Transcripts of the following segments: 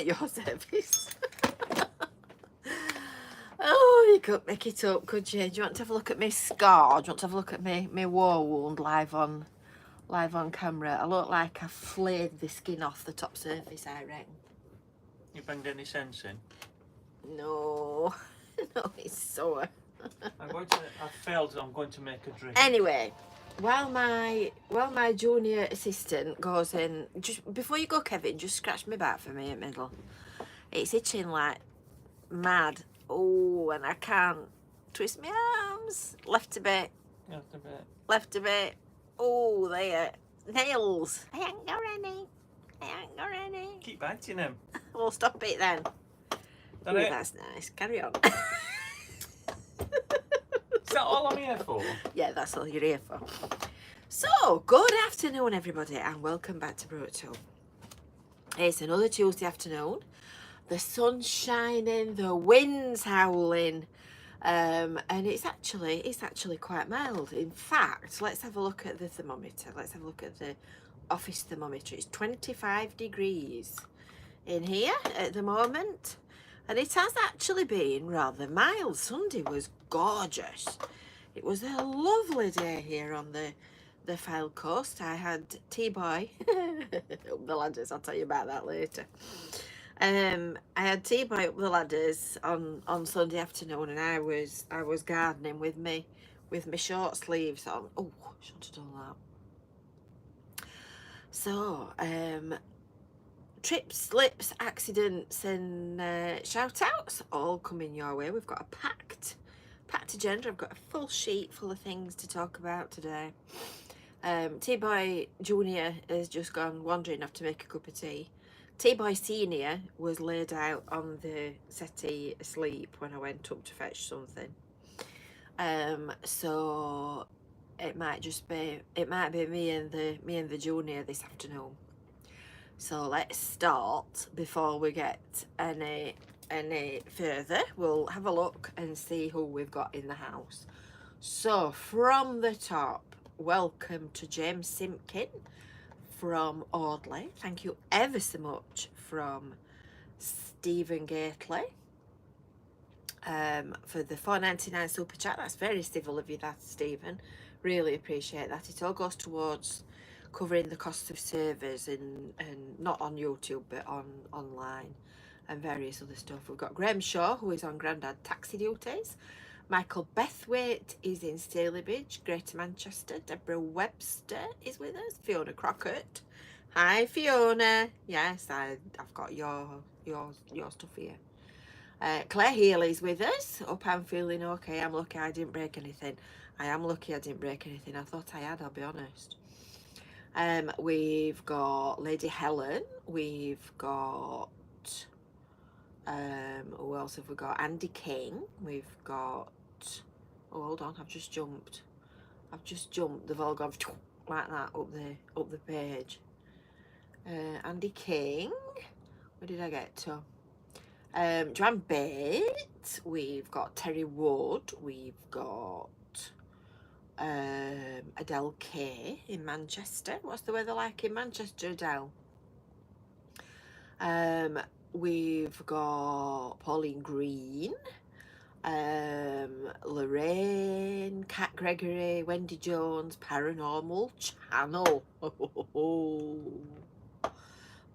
at your service. Oh, you couldn't make it up, could you? Do you want to have a look at my scar? Do you want to have a look at my war wound live on camera? I look like I flayed the skin off the top surface, I reckon. You banged any sense in? No, no, it's sore. I've failed. I'm going to make a drink. Anyway, while my junior assistant goes in, just before you go, Kevin, just scratch my back for me in the middle. It's itching like mad. Oh, and I can't twist my arms. Left a bit. Left a bit. Left a bit. Oh, there. Nails. I ain't got any. I ain't got any. Keep biting him. We'll stop it then. That Ooh, it? that's nice. Carry on. Is that all I'm here for? Yeah, that's all you're here for. So, good afternoon, everybody, and welcome back to Brew. It's another Tuesday afternoon. The sun's shining, the wind's howling, and it's actually quite mild. In fact, let's have a look at the thermometer. Let's have a look at the office thermometer. It's 25 degrees in here at the moment, and it has actually been rather mild. Sunday was gorgeous. It was a lovely day here on the FYLDE coast. I had T-boy up the ladders. I'll tell you about that later. I had T-boy up the ladders on Sunday afternoon, and I was gardening with my short sleeves on. Oh, shouldn't have done that. So, trips, slips, accidents, and shout outs all coming your way. We've got a packed agenda. I've got a full sheet full of things to talk about today. T-boy Junior has just gone wandering off to make a cup of tea. T-boy Senior was laid out on the settee asleep when I went up to fetch something. So it might be me and the Junior this afternoon. So let's start before we get any further. We'll have a look and see who we've got in the house. So from the top, welcome to James Simpkin from Audley. Thank you ever so much from Stephen Gately for the £4.99 super chat. That's very civil of you, that, Stephen. Really appreciate that. It all goes towards covering the cost of servers and not on YouTube but online and various other stuff. We've got Graham Shaw, who is on Grandad taxi duties. Michael Bethwaite is in Stalybridge, Greater Manchester. Deborah Webster is with us. Fiona Crockett. Hi, Fiona. Yes, I've got your stuff here. Claire Healy's with us. Hope I'm feeling okay. I'm lucky I didn't break anything. I am lucky I didn't break anything. I thought I had, I'll be honest. We've got Lady Helen. We've got who else have we got? Andy King. We've got, oh, hold on, I've just jumped. They've all gone like that up the page. Andy King. Where did I get to? Joanne Bate. We've got Terry Wood. We've got Adele K in Manchester. What's the weather like in Manchester, Adele? We've got Pauline Green, Lorraine, Kat Gregory, Wendy Jones, Paranormal Channel.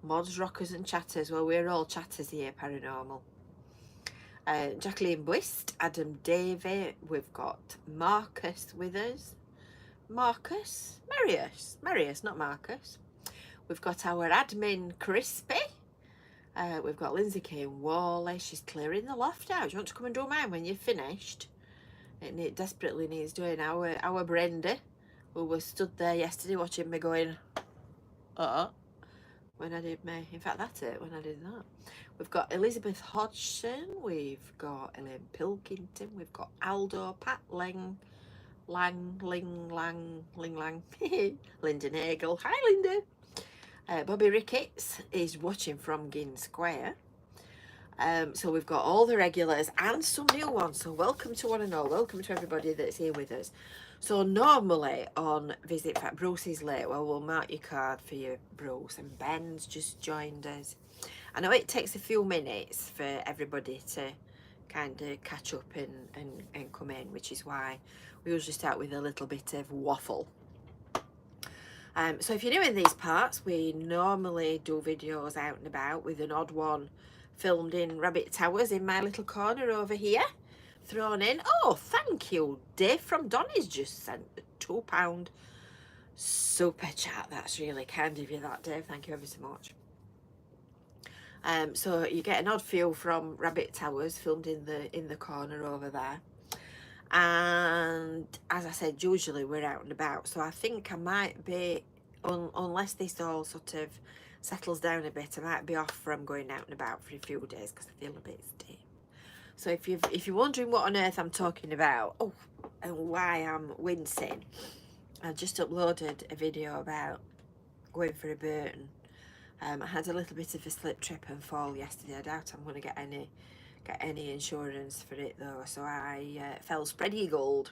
Mods, rockers and chatters. Well, we're all chatters here, Paranormal. Jacqueline Bwist, Adam Davey. We've got Marcus with us. Marius, not Marcus. We've got our admin Crispy. We've got Lindsay Kane Worley. She's clearing the loft out. Do you want to come and do mine when you're finished? It desperately needs doing. Our Brenda, who was stood there yesterday watching me going, when I did me. In fact, that's it, when I did that. We've got Elizabeth Hodgson. We've got Elaine Pilkington. We've got Aldo, Pat Lang, Linda Nagel. Hi, Linda. Bobby Ricketts is watching from Ginn Square. So we've got all the regulars and some new ones. So welcome to one and all. Welcome to everybody that's here with us. So normally on Visit Fact, Bruce is late. Well, we'll mark your card for you, Bruce. And Ben's just joined us. I know it takes a few minutes for everybody to kind of catch up and come in, which is why we usually start with a little bit of waffle. So if you're new in these parts, we normally do videos out and about, with an odd one filmed in Rabbit Towers in my little corner over here, thrown in. Oh, thank you. Dave from Donny's just sent a £2 super chat. That's really kind of you, that, Dave. Thank you ever so much. So you get an odd feel from Rabbit Towers filmed in the corner over there. And as I said, usually we're out and about, so I think I might be, unless this all sort of settles down a bit, I might be off from going out and about for a few days because I feel a bit stiff. So if you're wondering what on earth I'm talking about, and why I'm wincing, I just uploaded a video about going for a burn. I had a little bit of a slip, trip and fall yesterday. I doubt I'm going to get any insurance for it though, so I fell spread-eagled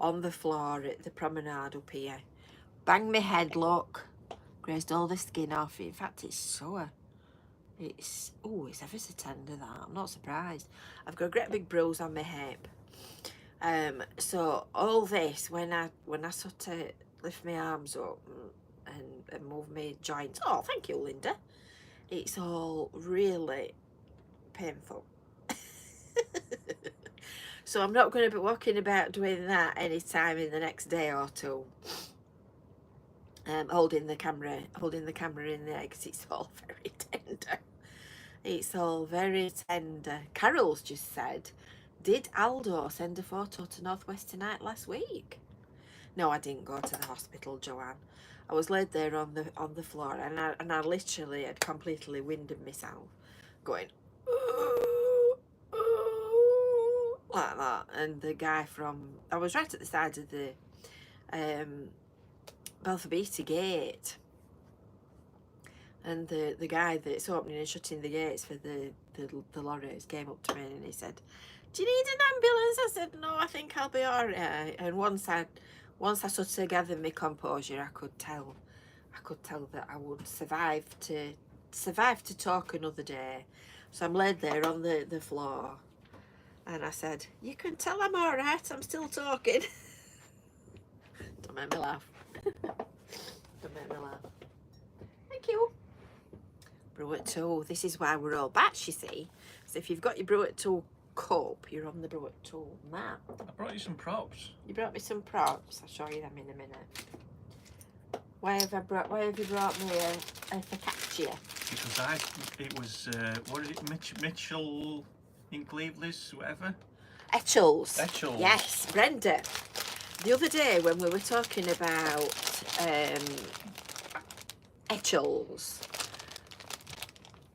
on the floor at the promenade up here. Banged my head, look, grazed all the skin off. In fact, it's sore. It's ever so tender, that. I'm not surprised. I've got a great big bruise on my hip. So all this, when I sort of lift my arms up and move my joints, oh, thank you, Linda, it's all really painful. So I'm not going to be walking about doing that anytime in the next day or two. Holding the camera in there, because it's all very tender. It's all very tender. Carol's just said, did Aldo send a photo to Northwest Tonight last week? No, I didn't go to the hospital, Joanne. I was laid there on the floor, and I literally had completely winded myself, going like that. And the guy I was right at the side of the Belfabeta gate, and the guy that's opening and shutting the gates for the lorries came up to me and he said, do you need an ambulance? I said, no, I think I'll be all right. And once I sort of gathered my composure, I could tell that I would survive to talk another day. So I'm laid there on the floor, and I said, you can tell I'm all right, I'm still talking. Don't make me laugh. Don't make me laugh. Thank you. Brew at 2. This is why we're all batch, you see. So if you've got your Brew at 2 cup, you're on the Brew at 2 map. I brought you some props. You brought me some props. I'll show you them in a minute. Why have you brought me a focaccia? Because it was, what is it, Mitchell in Cleveland's, whatever? Etchells. Etchells. Yes, Brenda. The other day when we were talking about Etchells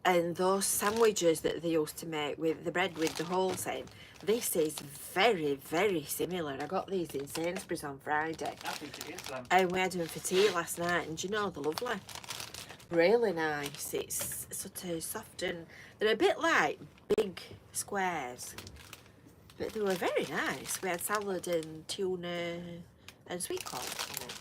and those sandwiches that they used to make with the bread with the holes in, this is very, very similar. I got these in Sainsbury's on Friday. I think it is them. And we had them for tea last night, and do you know, they're lovely. Really nice. It's sort of soft, and they're a bit like big squares, but they were very nice. We had salad and tuna and sweet corn on it,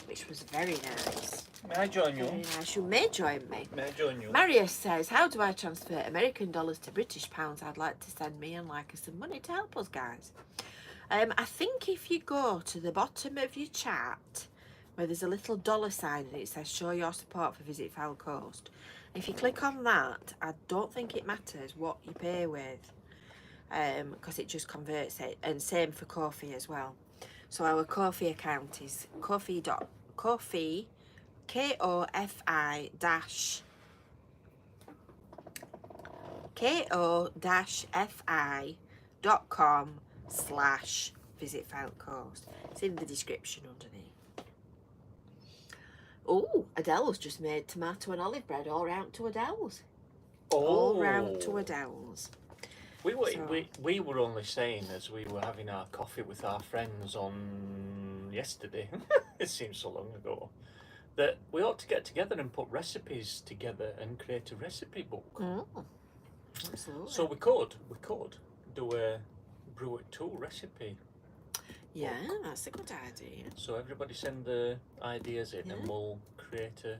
which was very nice. May I join you? Very nice. You may join me. May I join you? Marius says, how do I transfer American dollars to British pounds? I'd like to send me and Leica some money to help us, guys. I think if you go to the bottom of your chat, where there's a little dollar sign and it says show your support for Visit FYLDE Coast, if you click on that, I don't think it matters what you pay with, because it just converts it. And same for Ko-fi as well. So our Ko-fi account is Ko-fi, ko-fi.com/Visit FYLDE Coast. It's in the description underneath. Oh, Adele's just made tomato and olive bread all round to Adele's. All round to Adele's. We were only saying as we were having our coffee with our friends on yesterday, it seems so long ago, that we ought to get together and put recipes together and create a recipe book. Absolutely. So we could do a Brew at 2 recipe. Yeah, that's a good idea. So everybody send the ideas in and we'll create a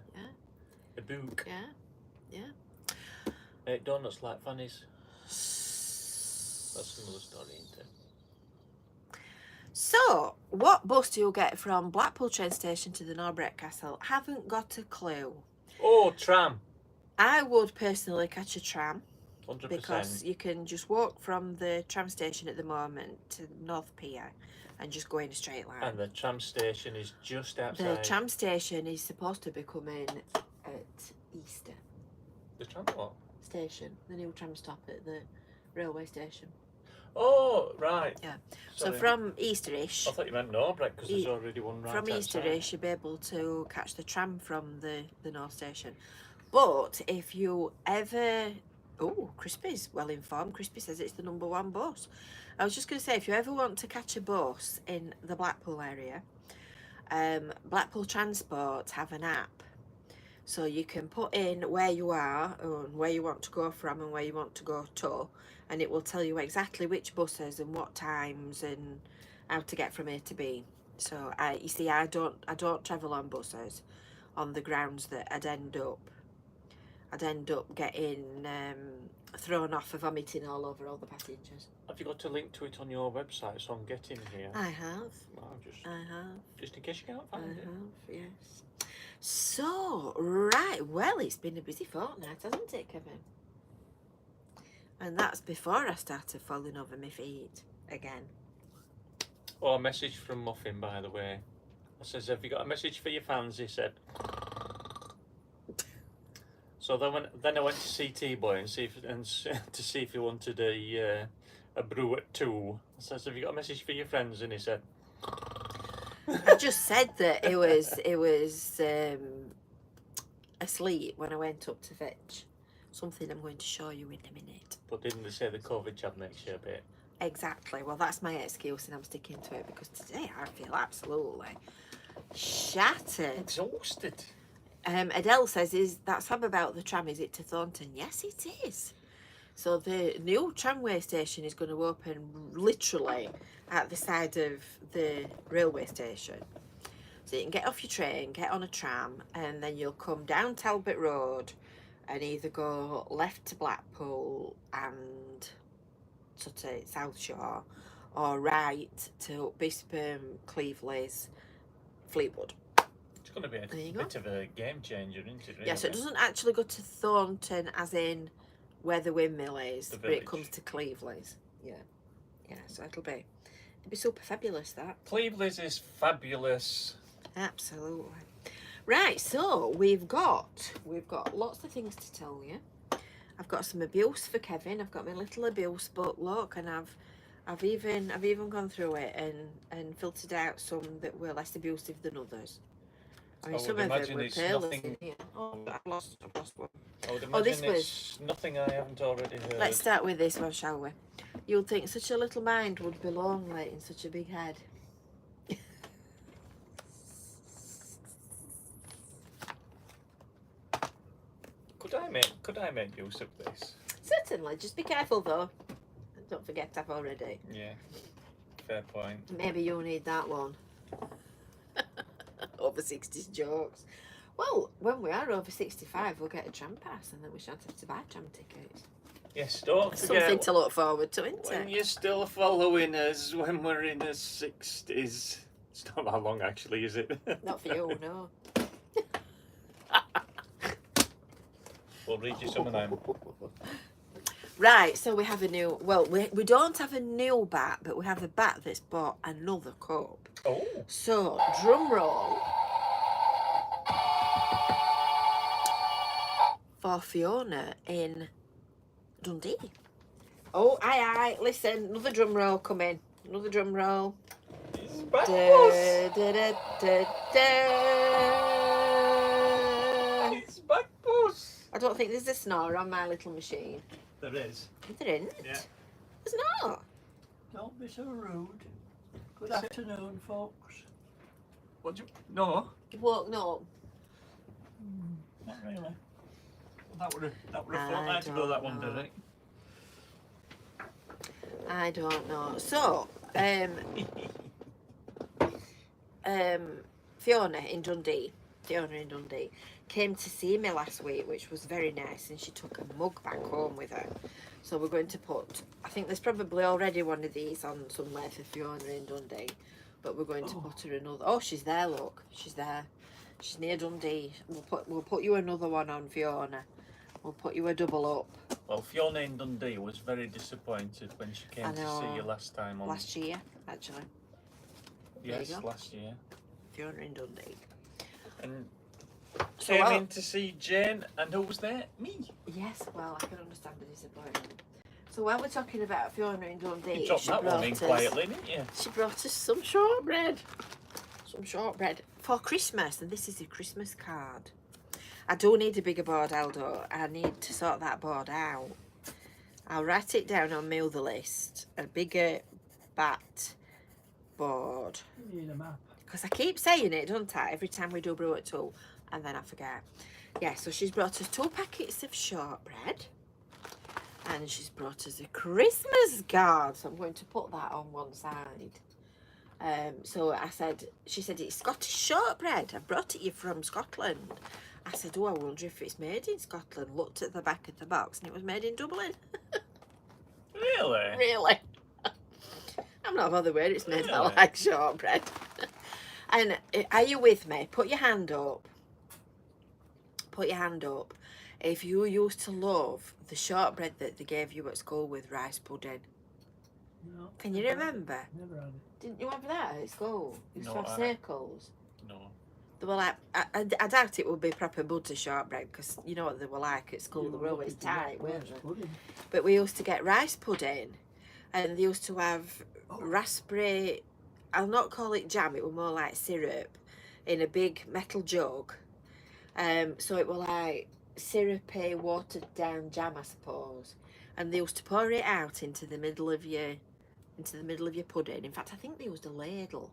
book. Yeah. Donuts like Fanny's. That's another story, isn't it? So, what bus do you get from Blackpool train station to the Norbreck Castle? Haven't got a clue. Oh, tram. I would personally catch a tram 100%. because you can just walk from the tram station at the moment to North Pier and just go in a straight line. And the tram station is just outside. The tram station is supposed to be coming at Easter. The tram what? Station, the new tram stop at the railway station. Oh, right. Yeah. Sorry. So from Easterish, I thought you meant Norbreck because there's already one right from outside. Easterish, you'll be able to catch the tram from the North Station. But if you ever... Oh, Crispy's well informed. Crispy says it's the #1 bus. I was just going to say, if you ever want to catch a bus in the Blackpool area, Blackpool Transport have an app. So you can put in where you are and where you want to go from and where you want to go to, and it will tell you exactly which buses and what times and how to get from A to B. So you see, I don't travel on buses on the grounds that I'd end up getting thrown off for vomiting all over all the passengers. Have you got a link to it on your website so I'm getting here? I have. Well, I have. Just in case you can't find it. Yes. So, right, well, it's been a busy fortnight, hasn't it, Kevin? And that's before I started falling over my feet again. Oh, a message from Muffin, by the way. It says, have you got a message for your fans? He said. So then I went to see T-Boy to see if he wanted a brew at 2. I says, have you got a message for your friends? And he said. I just said that it was asleep when I went up to fetch something I'm going to show you in a minute. But didn't they say the COVID jab makes you a bit? Exactly. Well, that's my excuse and I'm sticking to it because today I feel absolutely shattered. Exhausted. Adele says, "Is that sab about the tram? Is it to Thornton?" Yes, it is. So the new tramway station is going to open literally at the side of the railway station. So you can get off your train, get on a tram, and then you'll come down Talbot Road and either go left to Blackpool and sort of South Shore, or right to Bispam, Cleveley's, Fleetwood. It's going to be a bit of a game changer, isn't it? Really? Yeah, so it doesn't actually go to Thornton as in where the windmill is, but it comes to Cleveley's. Yeah. Yeah, so it'll be super fabulous, that. Cleveley's is fabulous. Absolutely. Right, so we've got lots of things to tell you. I've got some abuse for Kevin. I've got my little abuse book, look, and I've even gone through it and filtered out some that were less abusive than others. I mean, some of them were peerless in here. Oh, I've lost one. I would imagine this it's nothing I haven't already heard. Let's start with this one, shall we? You'd think such a little mind would be lonely in such a big head. Could I make use of this? Certainly, just be careful though. Don't forget I've already. Yeah, fair point. Maybe you'll need that one. Over 60s jokes. Well, when we are over 65, we'll get a tram pass and then we shan't have to buy tram tickets. Yes, don't forget. Something to look forward to, isn't When it? you're still following us when we're in the 60s. It's not that long actually, is it? Not for you, no. We'll read you some of them. Right, so we have a new, well, we don't have a new bat, but we have a bat that's bought another cup. Oh. So, drum roll for Fiona in Dundee. Oh, aye, listen, another drum roll coming. Another drum roll. It's Blackpool. It's Blackpool. I don't think there's a snore on my little machine. There is. There isn't? Yeah. There's not. Don't be so rude. Good afternoon, folks. What do you... No, You've woken up. not really. That would have I thought I had to go that one, don't did it? I don't know. So, Fiona in Dundee. Fiona in Dundee, came to see me last week, which was very nice, and she took a mug back home with her. So we're going to put, I think there's probably already one of these on somewhere for Fiona in Dundee, but we're going to put her another. Oh, she's there, look, she's there. She's near Dundee. We'll put you another one on, Fiona. We'll put you a double up. Well, Fiona in Dundee was very disappointed when she came to see you last time. Last year, actually. Yes, last year. Fiona in Dundee. And So came in to see Jane, and who was there? Me. Yes, well, I can understand the disappointment. So while we're talking about Fiona in Dundee, You dropped that one in quietly, didn't you? She brought us some shortbread. Some shortbread for Christmas, and this is a Christmas card. I do need a bigger board, Aldo. I need to sort that board out. I'll write it down on my other list. A bigger bat board. You need a map. Because I keep saying it, don't I? Every time we do Brew at 2, and then I forget. Yeah, so she's brought us 2 packets of shortbread. And she's brought us a Christmas card. So I'm going to put that on one side. So she said, it's Scottish shortbread. I brought it you from Scotland. I said, oh, I wonder if it's made in Scotland. Looked at the back of the box and it was made in Dublin. Really? Really? I'm not bothered where it's made. Really? I like shortbread. And are you with me? Put your hand up. Put your hand up if you used to love the shortbread that they gave you at school with rice pudding. No. Can you remember? Never had it. Didn't you have that at school? You used to No, have circles. No. They were like, I doubt it would be proper butter shortbread because you know what they were like at school. They were always tight, weren't they? But we used to get rice pudding, and they used to have raspberry. I'll not call it jam. It was more like syrup in a big metal jug. So it was like syrupy, watered down jam, I suppose. And they used to pour it out into the middle of your pudding. In fact, I think they used a ladle.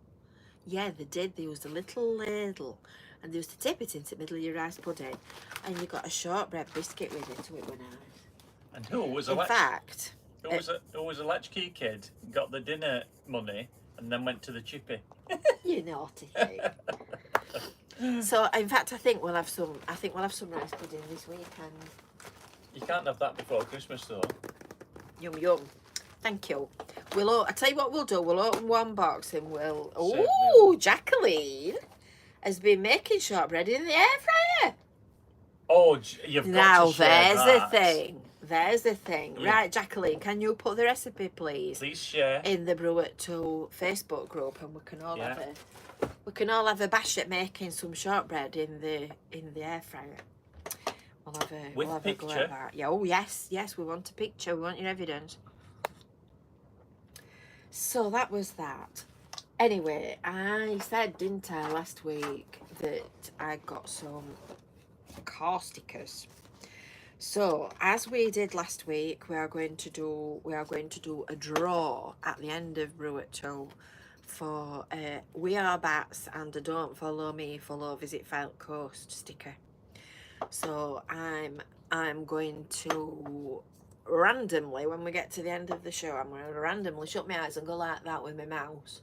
Yeah, they did. They used a little ladle, and they used to tip it into the middle of your rice pudding, and you got a shortbread biscuit with it, so it was nice. And who was a who was a latchkey kid, got the dinner money, and then went to the chippy? You naughty thing. So, in fact, I think we'll have some rice pudding this weekend. You can't have that before Christmas, though. Yum yum. Thank you. I tell you what we'll do. We'll open one box and we'll. Oh, Jacqueline has been making shortbread in the air fryer. Oh, you've got Now to share there's that. the thing. There's the thing. Yeah. Right, Jacqueline, can you put the recipe, please? Please share. In the Brew at 2 Facebook group, and we can all have a bash at making some shortbread in the air fryer. We'll have a With we'll have picture? a go at that. Yeah, oh yes, we want a picture. We want your evidence. So that was that. Anyway, I said, didn't I, last week that I got some car stickers. So as we did last week, we are going to do a draw at the end of Brew at 2 for We Are Bats and a Don't Follow Me, Follow Visit FYLDE Coast sticker. So I'm going to randomly, when we get to the end of the show, I'm going to randomly shut my eyes and go like that with my mouse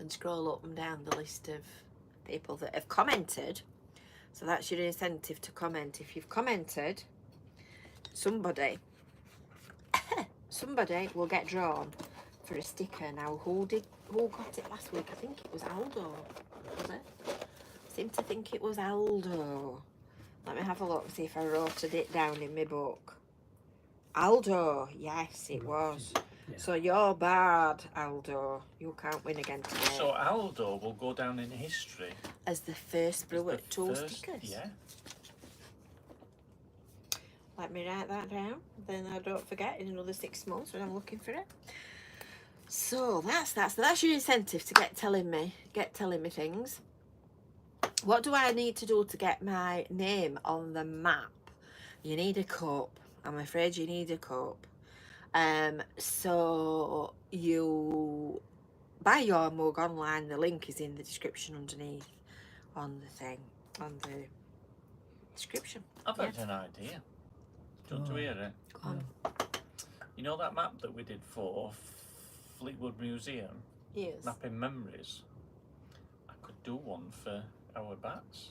and scroll up and down the list of people that have commented. So that's your incentive to comment. If you've commented, somebody will get drawn for a sticker. Now, who got it last week? I think it was Aldo, was it? I seem to think it was Aldo. Let me have a look and see if I wrote it down in my book. Aldo, yes, it was. Yeah. So you're bad, Aldo. You can't win again today. So Aldo will go down in history As the first Brew as at the 2 first- stickers. Yeah. Let me write that down. Then I don't forget in another 6 months when I'm looking for it. So that's your incentive to get telling me things. What do I need to do to get my name on the map? You need a cup. I'm afraid you need a cup. So you buy your mug online. The link is in the description underneath on the description. I've had an idea. Do you want to hear it? Go on. You know that map that we did for Fleetwood Museum? Yes. Mapping memories? I could do one for our bats.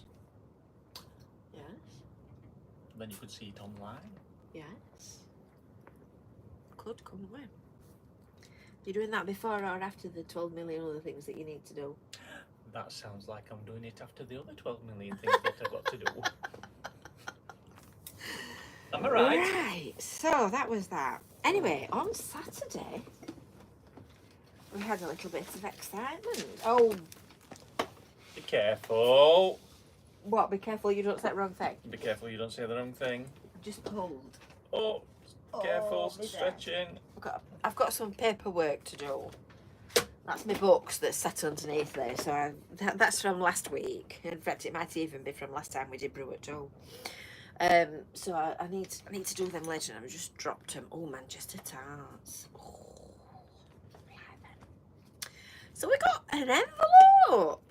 Yes. Then you could see it online. Yes. Could, couldn't we? You doing that before or after the 12 million other things that you need to do? That sounds like I'm doing it after the other 12 million things that I've got to do. Am I right? Right. So that was that. Anyway, on Saturday, we had a little bit of excitement. Oh, Be careful. what? Be careful you don't say the wrong thing. Be careful you don't say the wrong thing. Just pulled. Oh, careful, my stretching. I've got some paperwork to do. That's my books that's sat underneath there. So that's from last week. In fact, it might even be from last time we did Brew at all. So I need to do them later. And I've just dropped them. Oh, Manchester tarts. Oh, right then. So we got an envelope.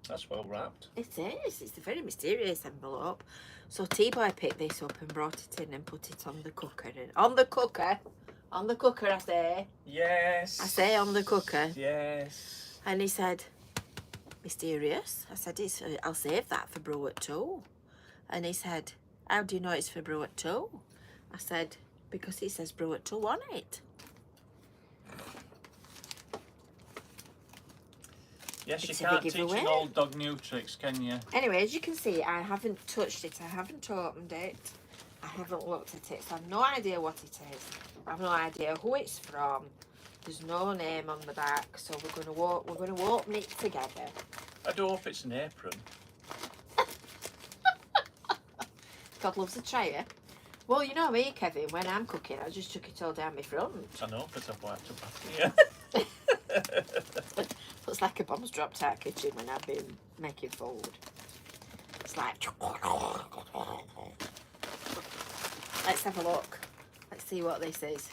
That's well wrapped. It is. It's a very mysterious envelope. So T-Boy picked this up and brought it in and put it on the cooker. And on the cooker, I say. Yes. I say on the cooker. Yes. And he said, mysterious. I said, I'll save that for Brew at 2. And he said, how do you know it's for Brew at 2? I said, because it says Brew at 2 on it. Yes, It's you a can't big teach giveaway. an old dog new tricks, can you? Anyway, as you can see, I haven't touched it. I haven't opened it. I haven't looked at it. So I have no idea what it is. I have no idea who it's from. There's no name on the back. So we're going to open it together. I do hope it's an apron. God loves a try. Well, you know me, Kevin, when I'm cooking, I just chuck it all down my front. I know, because I've wiped up after you. Looks like a bomb's dropped out kitchen when I've been making food. It's like... Let's have a look. Let's see what this is.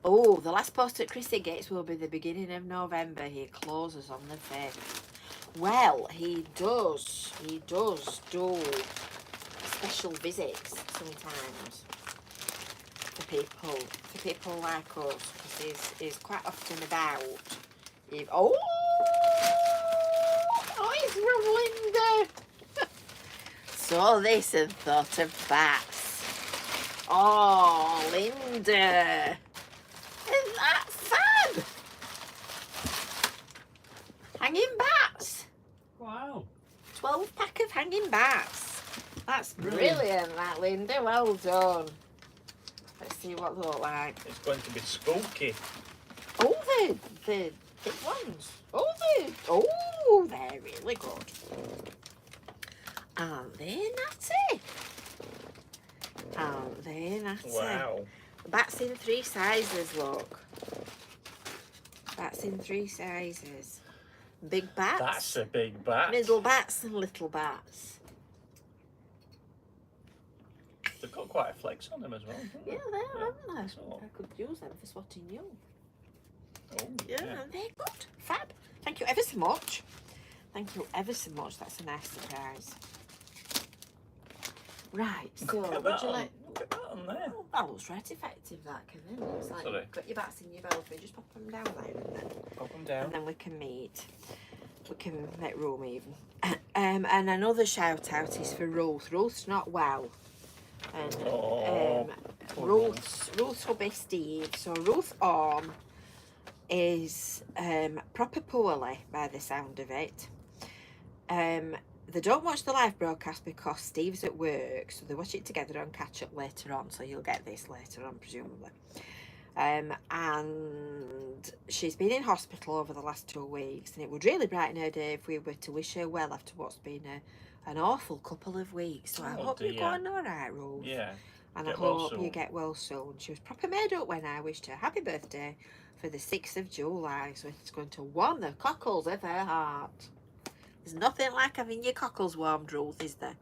Oh, the last post at Chrissy Gates will be the beginning of November. He closes on the 5th. Well, he does do special visits sometimes for people like us, because he's quite often about. It's from Linda. So this and thought of bats. Oh, Linda, isn't that fab? Hanging bats. Wow. 12-pack of hanging bats. That's brilliant, that, Linda. Well done. Let's see what they look like. It's going to be spooky. Oh, the big ones. They're really good. Aren't they natty? Wow. Bats in 3 sizes, look. Bats in 3 sizes. Big bats. That's a big bat. Middle bats and little bats. They've got quite a flex on them as well. Yeah, they are, haven't they? So- I could use them for swatting you. Oh, Yeah, they're good. Fab. Thank you ever so much. Thank you ever so much. That's a nice surprise. Right, so Look at would that you on- like... Look at that on there. Oh, that looks right effective, that, Kevin. It's like Sorry. you've got your bats in your belfry, just pop them down there Pop them and down. then we can meet. We can make room even. And another shout out is for Ruth. Ruth's not well. And Oh, poor Ruth's hubby Steve. So Ruth Orme is proper poorly by the sound of it. They don't watch the live broadcast because Steve's at work, so they watch it together and catch up later on, so you'll get this later on presumably. And she's been in hospital over the last 2 weeks, and it would really brighten her day if we were to wish her well after what's been an awful couple of weeks. So I Oh, hope you're dear. going all right, Ruth. Yeah. And I Get well hope you soon. get well soon. She was proper made up when I wished her happy birthday for the 6th of July. So it's going to warm the cockles of her heart. There's nothing like having your cockles warmed, Ruth, is there?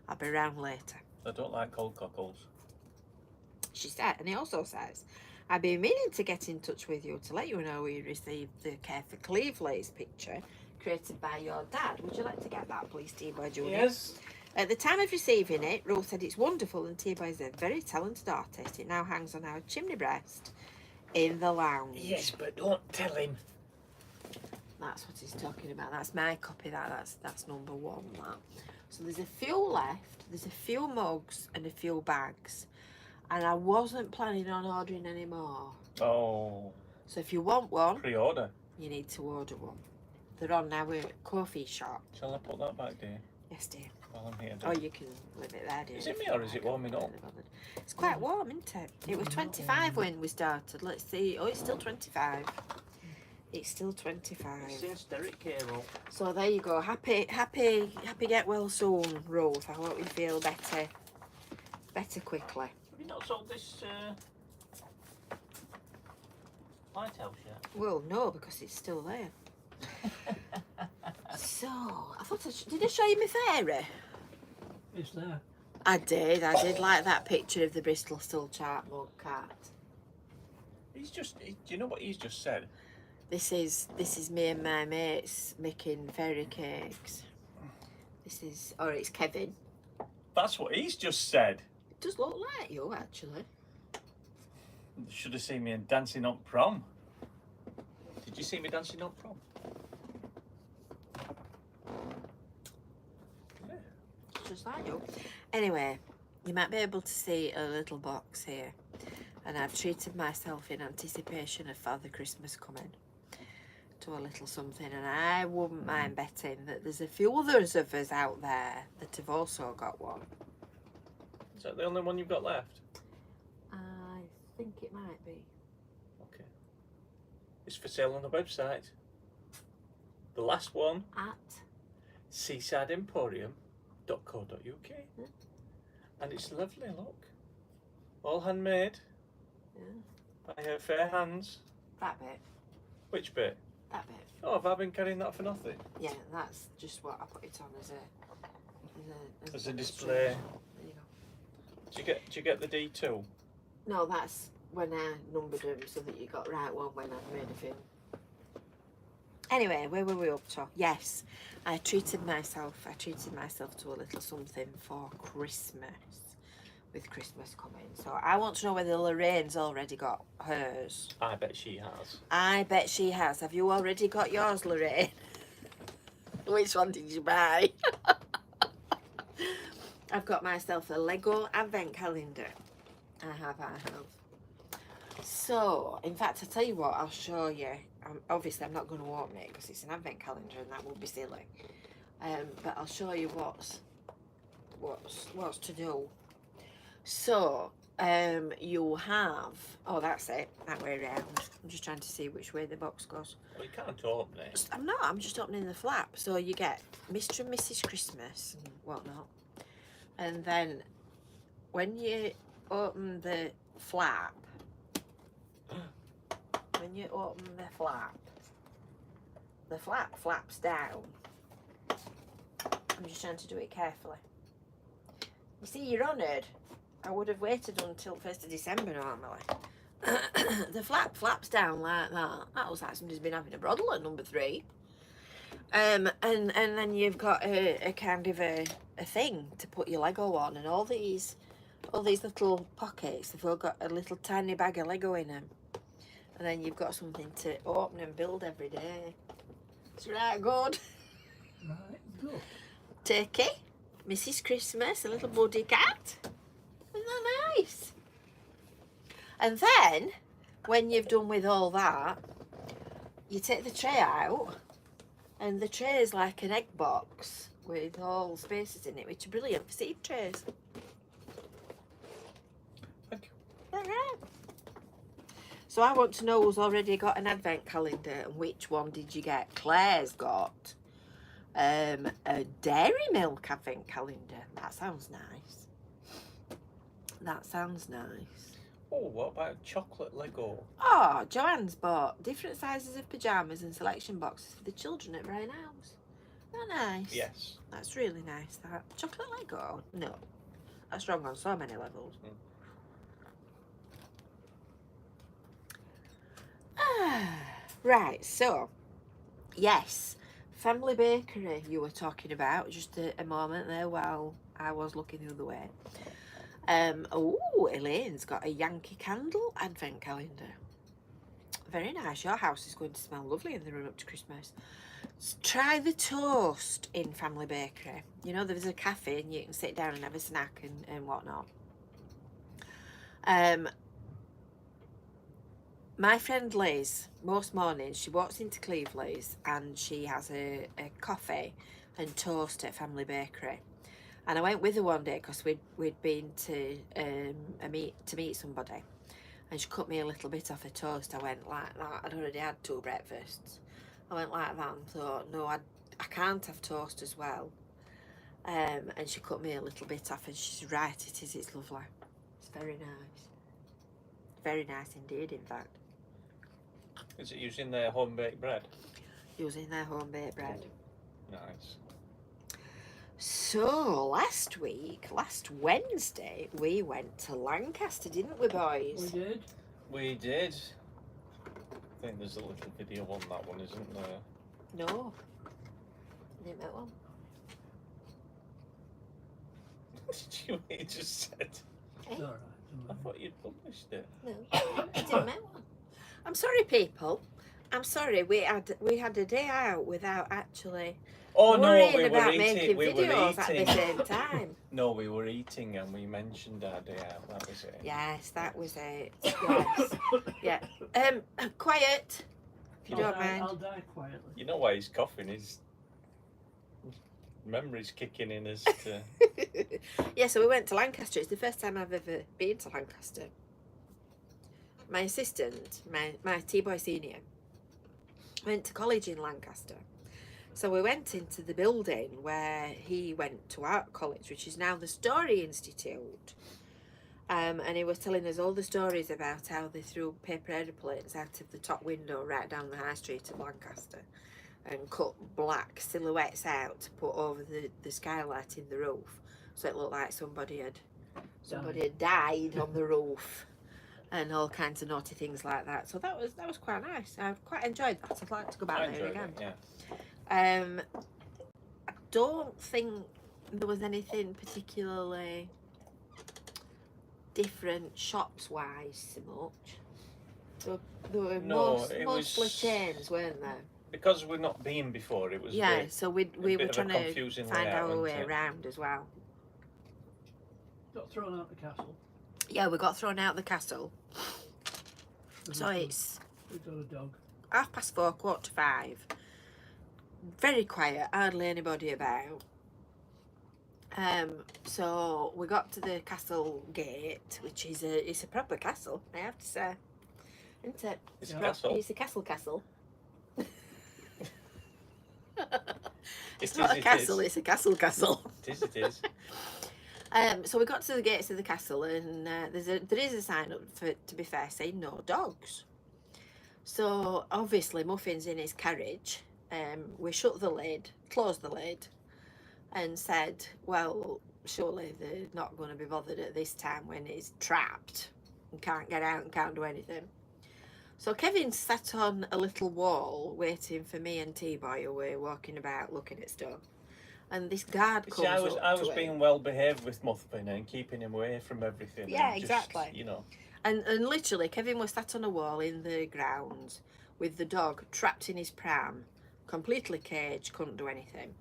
I'll be round later. I don't like cold cockles. She said, and he also says, I've been meaning to get in touch with you to let you know we received the Care for Cleveland's picture created by your dad. Would you like to get that, please, T-Boy Jr.? Yes. At the time of receiving it, Ruth said it's wonderful and T-Boy is a very talented artist. It now hangs on our chimney breast in the lounge. Yes, but don't tell him. That's what he's talking about. That's my copy. That's number 1. That. So there's a few left. There's a few mugs and a few bags, and I wasn't planning on ordering any more. Oh. So if you want one, Pre-order. you need to order one. They're on our coffee shop. Shall I put that back, dear? Yes, dear. While I'm here. Or you can leave it there, dear. Is it me or is it warming up? It's quite warm, isn't it? It was 25 when we started. Let's see. Oh, it's still 25. It's still 25. Since Derek came up. So there you go. Happy get well soon, Ruth. I hope you feel better quickly. Have you not sold this lighthouse yet? Well, no, because it's still there. So, I thought did I show you my fairy? It's there. I did like that picture of the Bristol Still Chart mug cat. He's just, do you know what he's just said? This is me and my mates making fairy cakes. Or it's Kevin. That's what he's just said. It does look like you, actually. Should have seen me in Dancing on Prom. Did you see me dancing on prom? Yeah. It's just like you. Anyway, you might be able to see a little box here. And I've treated myself in anticipation of Father Christmas coming to a little something. And I wouldn't mind betting that there's a few others of us out there that have also got one. Is that the only one you've got left? I think it might be. Okay. It's for sale on the website. The last one. At seasideemporium.co.uk. Yeah. And it's lovely, look. All handmade. Yeah. By her fair hands. That bit. Which bit? That bit. Oh, have I been carrying that for nothing? Yeah, that's just what I put it on as As a display. There you go. Do you get the D2? No, that's when I numbered them so that you got right one when I've made a film. Anyway, where were we up to? Yes, I treated myself to a little something for Christmas, with Christmas coming. So I want to know whether Lorraine's already got hers. I bet she has. I bet she has. Have you already got yours, Lorraine? Which one did you buy? I've got myself a Lego advent calendar. I have. So, in fact, I'll tell you what, I'll show you. Obviously, I'm not going to open it because it's an advent calendar and that would be silly. But I'll show you what's to do. So, you have... Oh, that's it. That way around. I'm just trying to see which way the box goes. Well, you can't open it. I'm not. I'm just opening the flap. So, you get Mr. and Mrs. Christmas and whatnot. And then, when you open the flap... When you open the flap flaps down. I'm just trying to do it carefully. You see, you're honoured. I would have waited until 1st of December normally. The flap flaps down like that. That looks like somebody's been having a brothel at number 3. And then you've got a kind of a thing to put your Lego on, and all these little pockets, they've all got a little tiny bag of Lego in them. And then you've got something to open and build every day. It's right good. Right, good. Turkey, Mrs. Christmas, a little buddy cat. Isn't that nice? And then, when you've done with all that, you take the tray out, and the tray is like an egg box with all spaces in it, which are brilliant for seed trays. Thank you. Right. So I want to know who's already got an advent calendar and which one did you get? Claire's got a dairy milk advent calendar. That sounds nice. That sounds nice. Oh, what about chocolate Lego? Oh, Joanne's bought different sizes of pyjamas and selection boxes for the children at Brown House. Isn't that nice? Yes. That's really nice, that. Chocolate Lego? No. That's wrong on so many levels. Right, so yes, Family Bakery you were talking about just a moment there while I was looking the other way. Oh, Elaine's got a Yankee Candle advent calendar. Very nice. Your house is going to smell lovely in the run up to Christmas. Try the toast in Family Bakery. You know, there's a cafe and you can sit down and have a snack and whatnot. My friend Liz, most mornings, she walks into Cleveland's and she has a coffee and toast at Family Bakery. And I went with her one day because we'd been to meet somebody. And she cut me a little bit off her toast. I went like that. I'd already had 2 breakfasts. I went like that and thought, no, I can't have toast as well. And she cut me a little bit off and she's right, it is, it's lovely. It's very nice. Very nice indeed, in fact. Is it using their home baked bread? Using their home baked bread. Nice. So, last Wednesday, we went to Lancaster, didn't we, boys? We did. We did. I think there's a little video on that one, isn't there? No. I didn't make one. Did you just said? It's all right. I thought you'd published it. No, I didn't make one. I'm sorry, people. I'm sorry. We had a day out without actually worrying about making videos at the same time. No, we were eating and we mentioned our day out. That was it. Yes, that was it. Yes. Yeah. Quiet. If you don't mind. I'll die quietly. You know why he's coughing? His memory's kicking in as to... Yeah, so we went to Lancaster. It's the first time I've ever been to Lancaster. My assistant, my T-boy senior, went to college in Lancaster. So we went into the building where he went to art college, which is now the Story Institute. And he was telling us all the stories about how they threw paper aeroplanes out of the top window right down the high street of Lancaster and cut black silhouettes out to put over the skylight in the roof, so it looked like somebody had died on the roof, and all kinds of naughty things like that. So that was quite nice. I quite enjoyed that. I'd like to go back there again. Yeah. I don't think there was anything particularly different shops wise so much. There were mostly chains, weren't there? Because we've not been before, it was so we were trying to find our way around as well. Got thrown out the castle. Yeah, we got thrown out the castle. So it's We've got a dog. 4:30, 4:45. Very quiet, hardly anybody about. So we got to the castle gate, which is it's a proper castle, I have to say. Isn't it? It's a castle. It's a castle. It's It not is, a castle, it's a castle. It is. So we got to the gates of the castle, and there is a sign up for, to be fair, saying no dogs. So obviously Muffin's in his carriage. We shut the lid, closed the lid, and said, well, surely they're not going to be bothered at this time when he's trapped and can't get out and can't do anything. So Kevin sat on a little wall waiting for me and T-Boy, who were walking about looking at stuff. And this guard comes up. I was being well behaved with Muffin and keeping him away from everything. Yeah, and exactly. Just, you know. And literally, Kevin was sat on a wall in the grounds with the dog trapped in his pram, completely caged, couldn't do anything.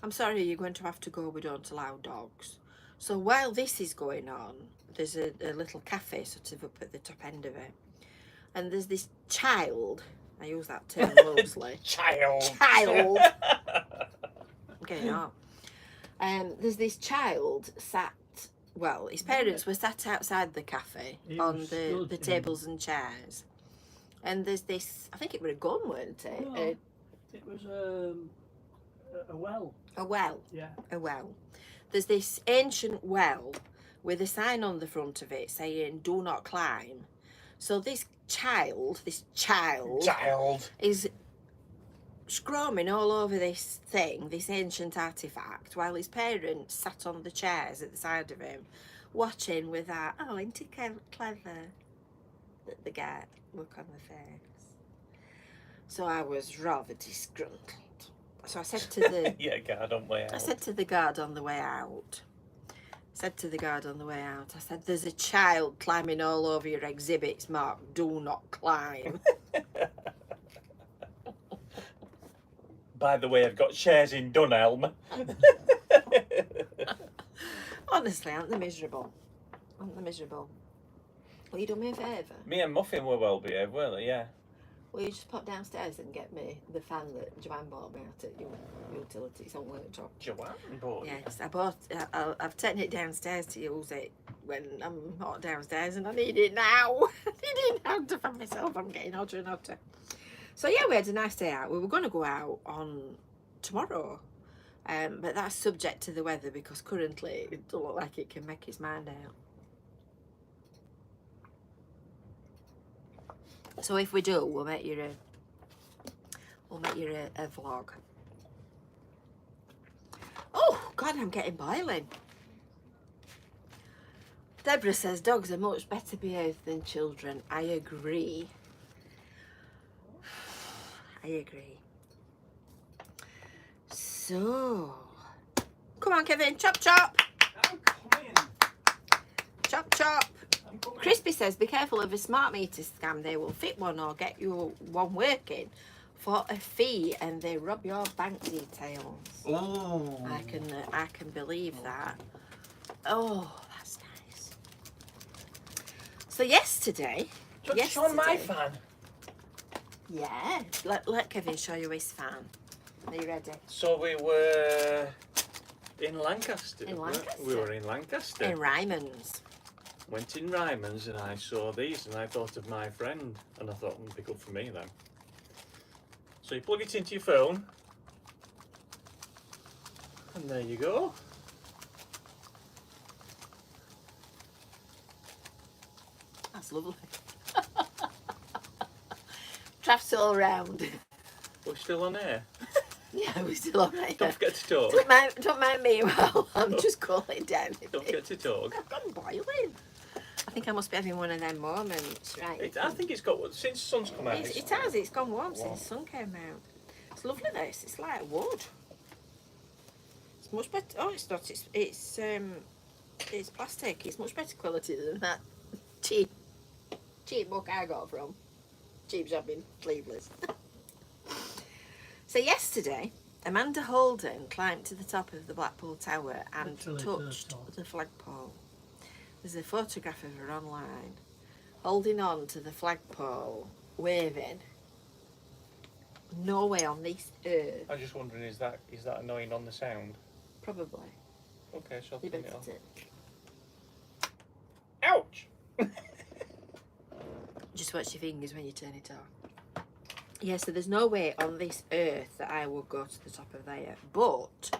I'm sorry, you're going to have to go, we don't allow dogs. So while this is going on, there's a little cafe sort of up at the top end of it. And there's this child, I use that term loosely. Child. I'm getting on. There's this child sat, well, his parents were sat outside the cafe on the tables and chairs. And there's this, I think it was a gun, weren't it? No, it was a well. A well. Yeah. A well. There's this ancient well with a sign on the front of it saying, do not climb. So this child is scromming all over this thing, this ancient artifact, while his parents sat on the chairs at the side of him, watching with that, oh, ain't it clever? The guy look on the face. So I was rather disgruntled. So I said to the guard on the way out. I said to the guard on the way out. I said, there's a child climbing all over your exhibits marked, do not climb. By the way, I've got shares in Dunelm. Honestly, aren't they miserable? Aren't they miserable? Will you do me a favour? Me and Muffin were well behaved, weren't they? Yeah. Will you just pop downstairs and get me the fan that Joanne bought me out at your utilities on worktop? Joanne bought it? Yes, I've taken it downstairs to use it when I'm not downstairs, and I need it now. I need it now to fan myself. I'm getting hotter and hotter. So yeah, we had a nice day out. We were going to go out on tomorrow, but that's subject to the weather because currently it doesn't look like it can make its mind out. So if we do, we'll make you a vlog. Oh God, I'm getting boiling. Deborah says dogs are much better behaved than children. I agree. I agree. So, come on, Kevin, chop chop. I'm coming. Chop chop. I'm coming. Crispy says, be careful of a smart meter scam. They will fit one or get you one working for a fee, and they rob your bank details. Oh. I can believe that. Oh, that's nice. So yesterday, Show on my fan. yeah, let Kevin show you his fan. Are you ready? So we were in Lancaster. In weren't Lancaster? We were in Lancaster. In Ryman's. Went in Ryman's and I saw these and I thought of my friend and I thought it'd be good for me then. So you plug it into your phone and there you go. That's lovely. Traps all round. We're still on air. Yeah, we're still on right. Don't forget to talk. Don't mind me while I'm just cooling down. Don't forget to talk. I've gone boiling. I think I must be having one of them moments, right? I think it's got, since sun's come out. It has. It's gone warm since the sun came out. It's lovely. This. It's like wood. It's much better. Oh, it's not. It's plastic. It's much better quality than that cheap book I got from Cheap Shopping Sleeveless. So yesterday, Amanda Holden climbed to the top of the Blackpool Tower and Literally touched first the flagpole. There's a photograph of her online, holding on to the flagpole, waving. No way on this earth. I'm just wondering, is that annoying on the sound? Probably. Okay, so I'll You turn better it on. to Ouch! just watch your fingers when you turn it on. Yeah, so there's no way on this earth that I will go to the top of there. But,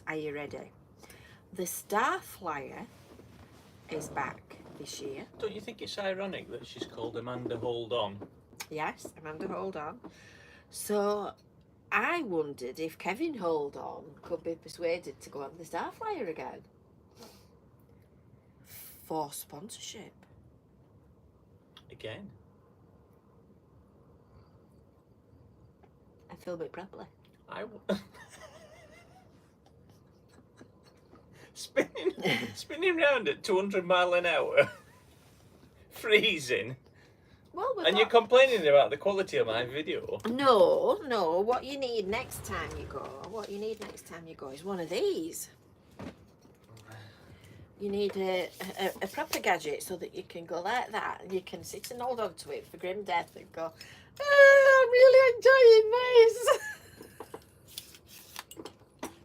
are you ready? The Star Flyer is back this year. Don't you think it's ironic that she's called Amanda Hold On? Yes, Amanda Hold On. So I wondered if Kevin Hold On could be persuaded to go on the Star Flyer again for sponsorship. Again? And film it properly. Spinning round at 200 mile an hour, freezing, Well, and you're complaining about the quality of my video. No. What you need next time you go, is one of these. You need a proper gadget so that you can go like that and you can sit and hold on to it for grim death and go, I'm really enjoying this.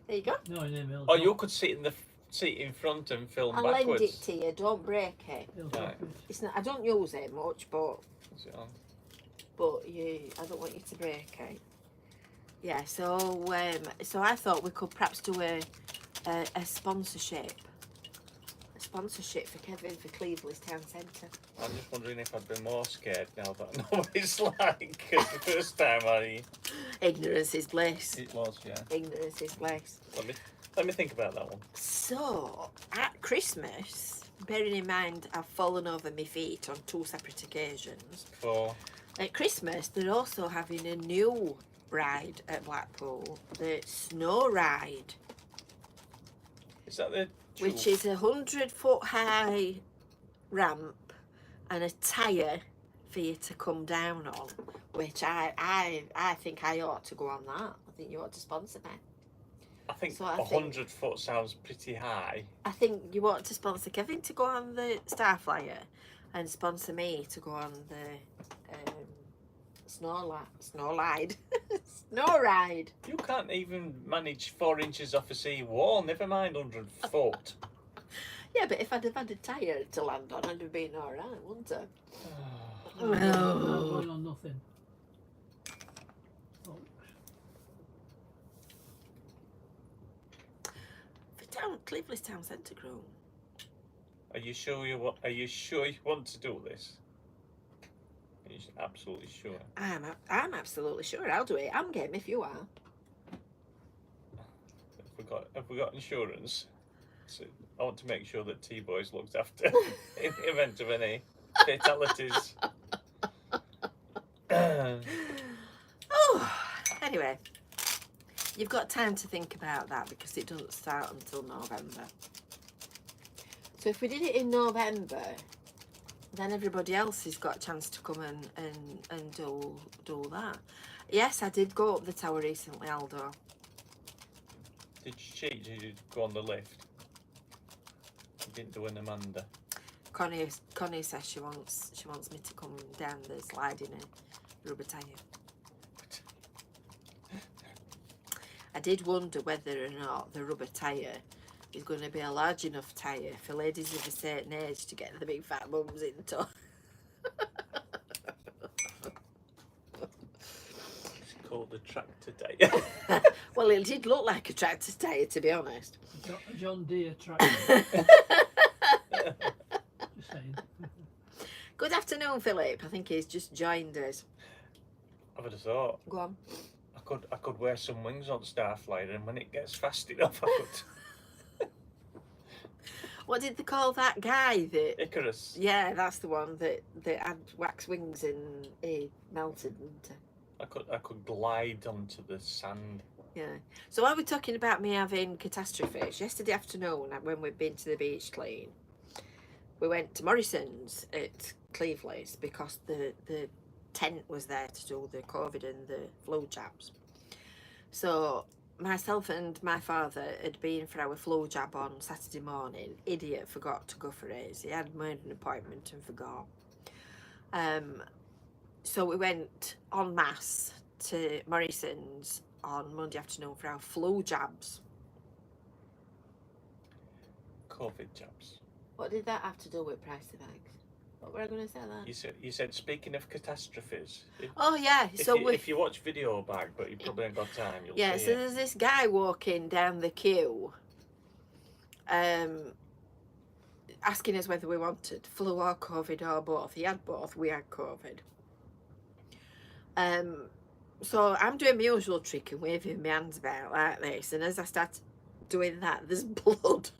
There you go. No, in the Or you could sit in the seat in front and film I'll backwards. lend it to you. Don't break it. Right. It's not. I don't use it much, but Is it on? I don't want you to break it. Yeah. So I thought we could perhaps do a sponsorship. Sponsorship for Kevin for Cleveland's Town Centre. I'm just wondering if I'd be more scared now that I know what it's like. 'Cause the first time Ignorance is bliss. it was, yeah. Ignorance is bliss. Let me think about that one. So at Christmas, bearing in mind I've fallen over my feet on 2 separate occasions. For At Christmas, they're also having a new ride at Blackpool, the Snow Ride, is that the which is a 100-foot high ramp and a tyre for you to come down on, which I think I ought to go on that. I think you ought to sponsor me. I think So I 100 foot sounds pretty high. I think you ought to sponsor Kevin to go on the Starflyer and sponsor me to go on the snow ride. Snow ride. You can't even manage 4 inches off a sea wall, never mind 100 foot. Yeah, but if I'd have had a tyre to land on, I'd have been alright, wouldn't I? I'm not going on nothing. Folks. For Cleveland's town centre grown. Are you sure you want? Are you sure you want to do this? Are you absolutely sure? I'm absolutely sure I'll do it. I'm game if you are. Have we got insurance? So I want to make sure that T-Boy's looked after in the event of any fatalities. Oh, anyway, you've got time to think about that because it doesn't start until November. So if we did it in November, then everybody else has got a chance to come and do that. Yes, I did go up the tower recently, Aldo. Did you cheat? Did you go on the lift? You didn't do an Amanda. Connie says she wants me to come down the slide in a rubber tyre. I did wonder whether or not the rubber tyre is going to be a large enough tyre for ladies of a certain age to get the big fat mums into. It's called the tractor tyre. Well, it did look like a tractor tyre, to be honest. A John Deere tractor. Just saying. Good afternoon, Philip. I think he's just joined us. I would have thought. Go on. I could wear some wings on Starflyer, and when it gets fast enough, I could. What did they call that guy that? Icarus. Yeah, that's the one that had wax wings and he melted. And I could glide onto the sand. yeah. So while we're talking about me having catastrophes, yesterday afternoon when we'd been to the beach clean, we went to Morrison's at Cleveland's because the tent was there to do the COVID and the flu jabs. So myself and my father had been for our flu jab on Saturday morning. Idiot forgot to go for his. He had made an appointment and forgot. So we went en masse to Morrison's on Monday afternoon for our flu jabs. COVID jabs. What did that have to do with price of eggs? What were I going to say then? You said speaking of catastrophes. Oh yeah, If you watch video back, but you probably ain't got time, you'll yeah. see So it. there's this guy walking down the queue, asking us whether we wanted flu or COVID or both. He had both. We had COVID. So I'm doing my usual trick and waving my hands about like this, and as I start doing that, there's blood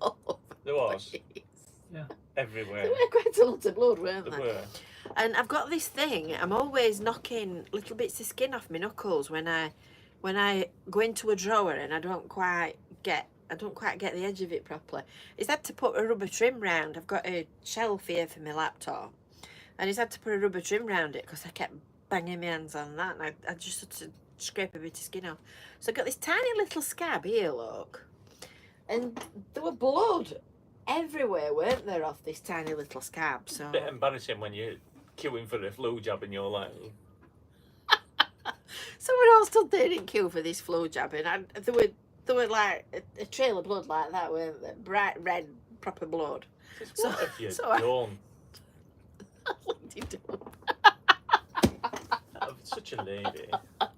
all over There was. the place. Yeah. Everywhere. There were quite a lot of blood, weren't There there? were. And I've got this thing. I'm always knocking little bits of skin off my knuckles when I go into a drawer and I don't quite get the edge of it properly. He's had to put a rubber trim round. I've got a shelf here for my laptop, and he's had to put a rubber trim round it because I kept banging my hands on that, and I just had to scrape a bit of skin off. So I've got this tiny little scab here, look, and there were blood everywhere, weren't there, off this tiny little scab? So Bit embarrassing when you're queuing for a flu jab and you're like, so we're all stood there in queue for this flu jab, and there were like a trail of blood like that, weren't there? Bright red, proper blood. So- what have you so I- done? What did you do? I'm such a lady. I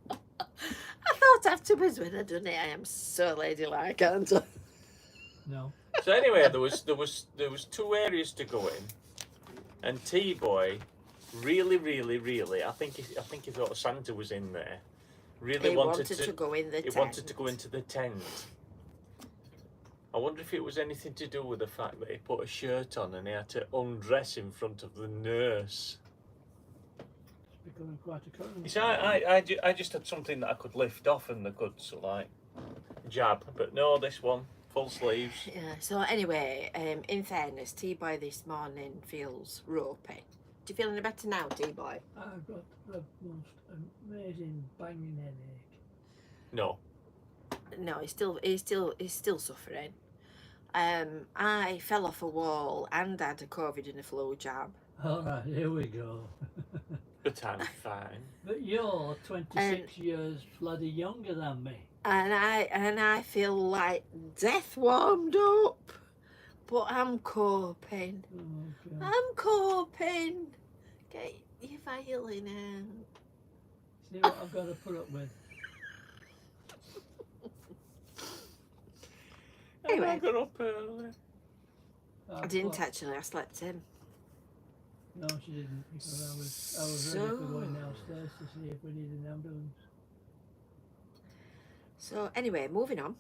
thought afterwards when I'd done it, I am so ladylike, aren't I? No. So anyway, there was 2 areas to go in, and T-Boy really, I think he thought Santa was in there. Really He wanted to go in the He tent. wanted to go into the tent. I wonder if it was anything to do with the fact that he put a shirt on and he had to undress in front of the nurse. It's becoming quite a current. You see, I just had something that I could lift off and I could sort of like jab, but no, this one full sleeves. Yeah, so anyway, in fairness, T-Boy this morning feels ropey, you feel any better now, D-boy? I've got the most amazing banging headache. No. No, he's still suffering. I fell off a wall and had a COVID and a flu jab. Alright, here we go. But I'm fine. But you're 26 years bloody younger than me. And I feel like death warmed up. But I'm coping. Oh, God. I'm coping. Get your violin out. See what I've got to put up with. Anyway. I got up early. I didn't actually, I slept in. No, she didn't, because I was ready for going downstairs to see if we needed an ambulance. So anyway, moving on.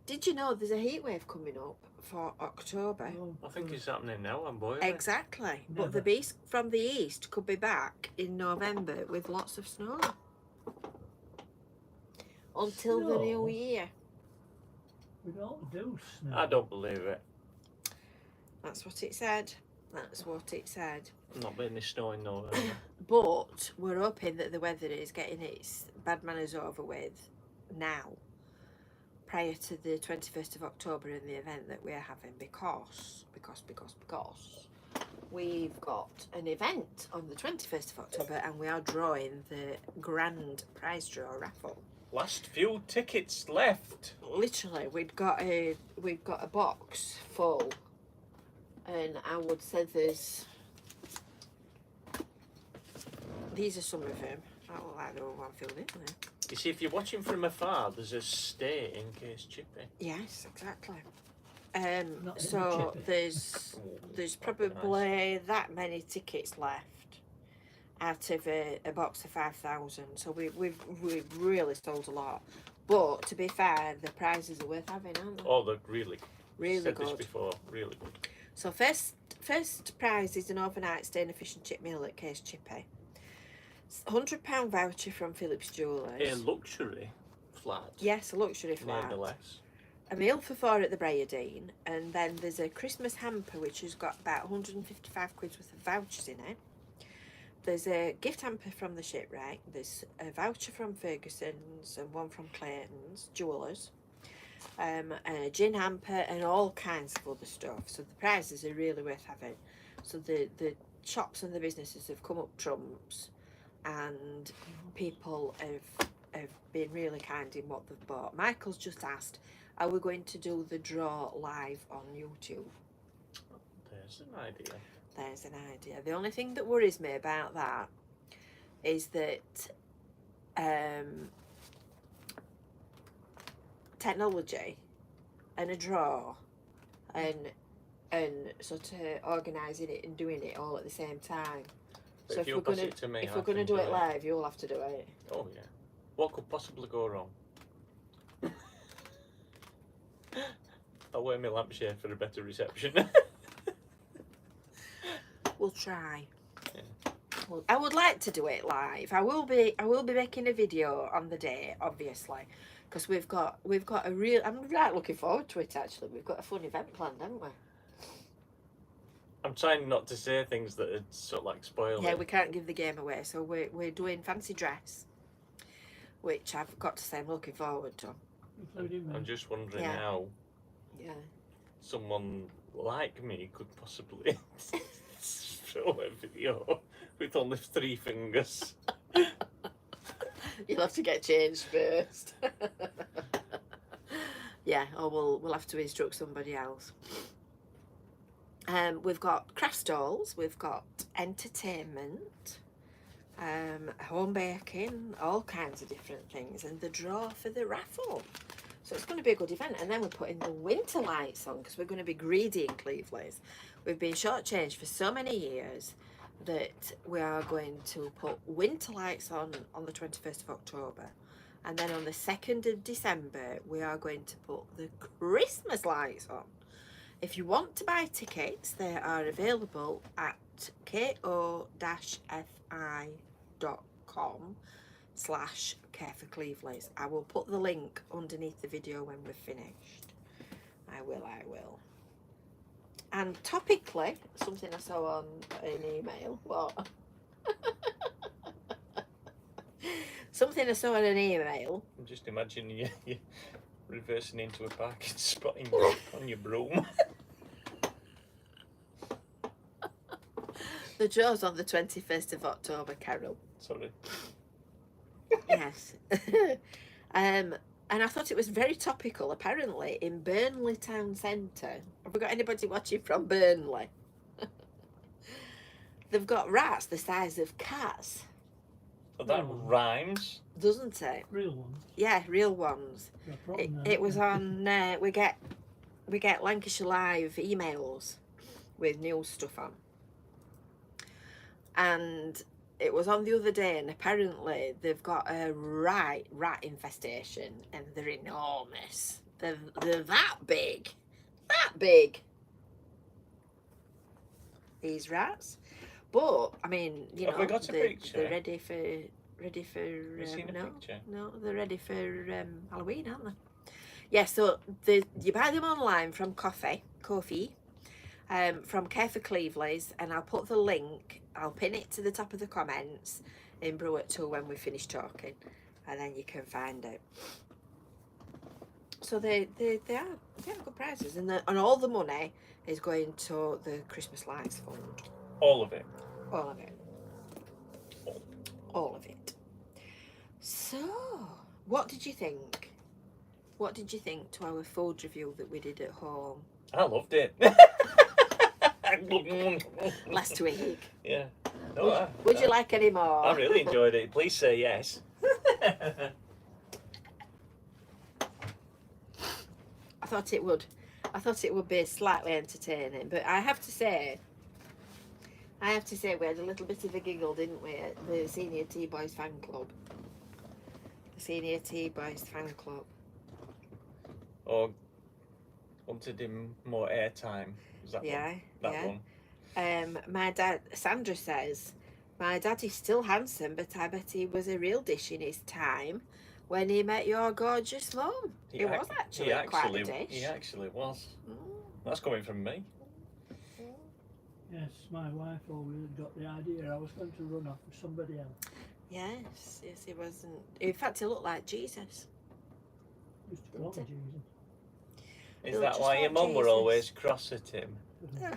Did you know there's a heat wave coming up for October? Oh, I think it's happening now, I'm boiling. Exactly. But Never. the beast from the east could be back in November with lots of snow. Until the new Snow? year. we don't do snow. I don't believe it. That's what it said. That's what it said. Not been any snow in November. But we're hoping that the weather is getting its bad manners over with now, prior to the 21st of October and the event that we're having, because we've got an event on the 21st of October and we are drawing the grand prize draw raffle. Last few tickets left. Literally, we've got a box full, and I would say these are some of them. I don't like the one filled in there. You see, if you're watching from afar, there's a stay in case chippy. Yes, exactly. Not So chippy. there's Ooh, there's that'd be probably that many tickets left out of a box of 5,000. So we've really sold a lot. But to be fair, the prizes are worth having, aren't they? Oh, they're really good. Really Said this good. before, really good. So first prize is an overnight stay in a fish and chip meal at Case Chippy. £100 voucher from Phillips Jewellers. A luxury flat. Yes, a luxury flat. Nonetheless. A meal for 4 at the Briardine, and then there's a Christmas hamper which has got about 155 quid worth of vouchers in it. There's a gift hamper from the Shipwreck, there's a voucher from Ferguson's and one from Clayton's Jewellers, and a gin hamper and all kinds of other stuff. So the prizes are really worth having. So the shops and the businesses have come up trumps, and people have been really kind in what they've bought. Michael's just asked, are we going to do the draw live on YouTube? There's an idea. There's an idea. The only thing that worries me about that is that technology and a draw and sort of organising it and doing it all at the same time. But So if if you we're pass gonna it to me, if I we're gonna can do it live, you'll have to do it. Oh yeah. What could possibly go wrong? I'll wear my lampshade for a better reception. We'll try. Yeah. Well, I would like to do it live. I will be making a video on the day, obviously, because we've got a real. I'm right looking forward to it. Actually, we've got a fun event planned, haven't we? I'm trying not to say things that are sort of like spoiling. Yeah, we can't give the game away, so we're doing fancy dress, which I've got to say I'm looking forward to. Including I'm me. just wondering Yeah. how Yeah. someone like me could possibly show a video with only 3 fingers. You'll have to get changed first. Yeah, or we'll have to instruct somebody else. We've got craft stalls, we've got entertainment, home baking, all kinds of different things, and the draw for the raffle. So it's going to be a good event. And then we're putting the winter lights on because we're going to be greedy in Cleveland. We've been shortchanged for so many years that we are going to put winter lights on the 21st of October. And then on the 2nd of December, we are going to put the Christmas lights on. If you want to buy tickets, they are available at ko-fi.com/Care for Cleveland. I will put the link underneath the video when we're finished. I will. And topically, something I saw on an email. What? Something I saw on an email. I'm just imagining you reversing into a parking spot on your broom. The draw's on the 21st of October, Carol. Sorry. Yes. And I thought it was very topical. Apparently, in Burnley town centre, have we got anybody watching from Burnley? They've got rats the size of cats. Well, that rhymes. Doesn't it? Real ones. Yeah, real ones. It was on. We get Lancashire Live emails with news stuff on, and it was on the other day, and apparently they've got a rat infestation, and they're enormous. They're that big, these rats. But I mean, you Have know, we got a picture? they're ready for Have you seen a picture? no, they're ready for Halloween, aren't they? Yeah, so you buy them online from Kofi, from Care for Cleveley's, and I'll put the link. I'll pin it to the top of the comments in Brew at 2 when we finish talking, and then you can find it. So they are good prices, and all the money is going to the Christmas Lights Fund. All of it. All of it. All of it. So, what did you think? What did you think to our food review that we did at home I loved it. last week? Yeah. No, Would you like any more? I really enjoyed it. Please say yes. I thought it would be slightly entertaining, but I have to say we had a little bit of a giggle, didn't we, at the Senior T-Boys fan club. The Senior T-Boys fan club. Or wanted him more airtime. Was that one? That one. My dad, Sandra says, my dad is still handsome, but I bet he was a real dish in his time when he met your gorgeous mum. He was actually quite a dish. He actually was. That's coming from me. Yes, my wife always got the idea I was going to run off with somebody else. Yes, he wasn't. In fact, he looked like Jesus. Used to call me Jesus. Is that why your mum were always cross at him? Yeah.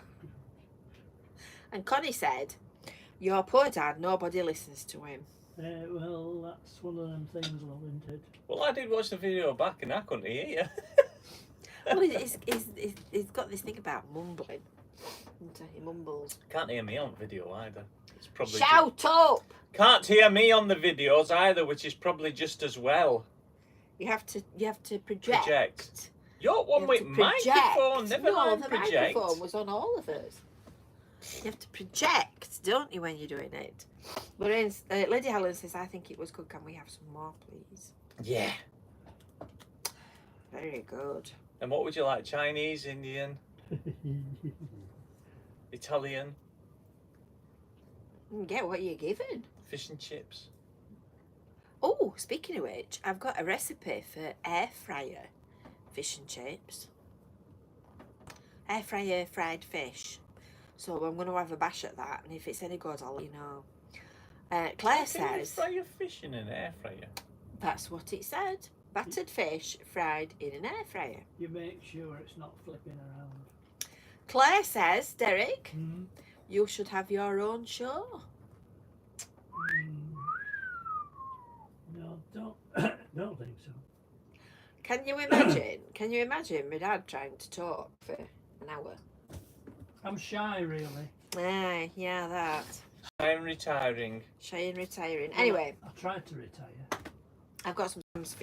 And Connie said, your poor dad, nobody listens to him. Well, that's one of them things, love, isn't it? Well, I did watch the video back and I couldn't hear you. Well, he's got this thing about mumbling. He mumbles. Can't hear me on video either. It's probably Shout up! Can't hear me on the videos either, which is probably just as well. You have to project. You're one with microphone, never mind the project. microphone was on all of us. You have to project, don't you, when you're doing it? But Lady Helen says, I think it was good. Can we have some more, please? Yeah. Very good. And what would you like? Chinese, Indian, Italian? Yeah, what are you giving? Fish and chips. Oh, speaking of which, I've got a recipe for air fryer fish and chips. Air fryer fried fish. So I'm going to have a bash at that, and if it's any good, I'll let you know. Claire says... Can you fry your fish in an air fryer? That's what it said. Battered fish fried in an air fryer. You make sure it's not flipping around. Claire says, Derek, you should have your own show. No, don't think so. Can you imagine my dad trying to talk for an hour? I'm shy, really. Aye, yeah, that. I'm retiring. Shy and retiring. Anyway. I tried to retire. I've got some scams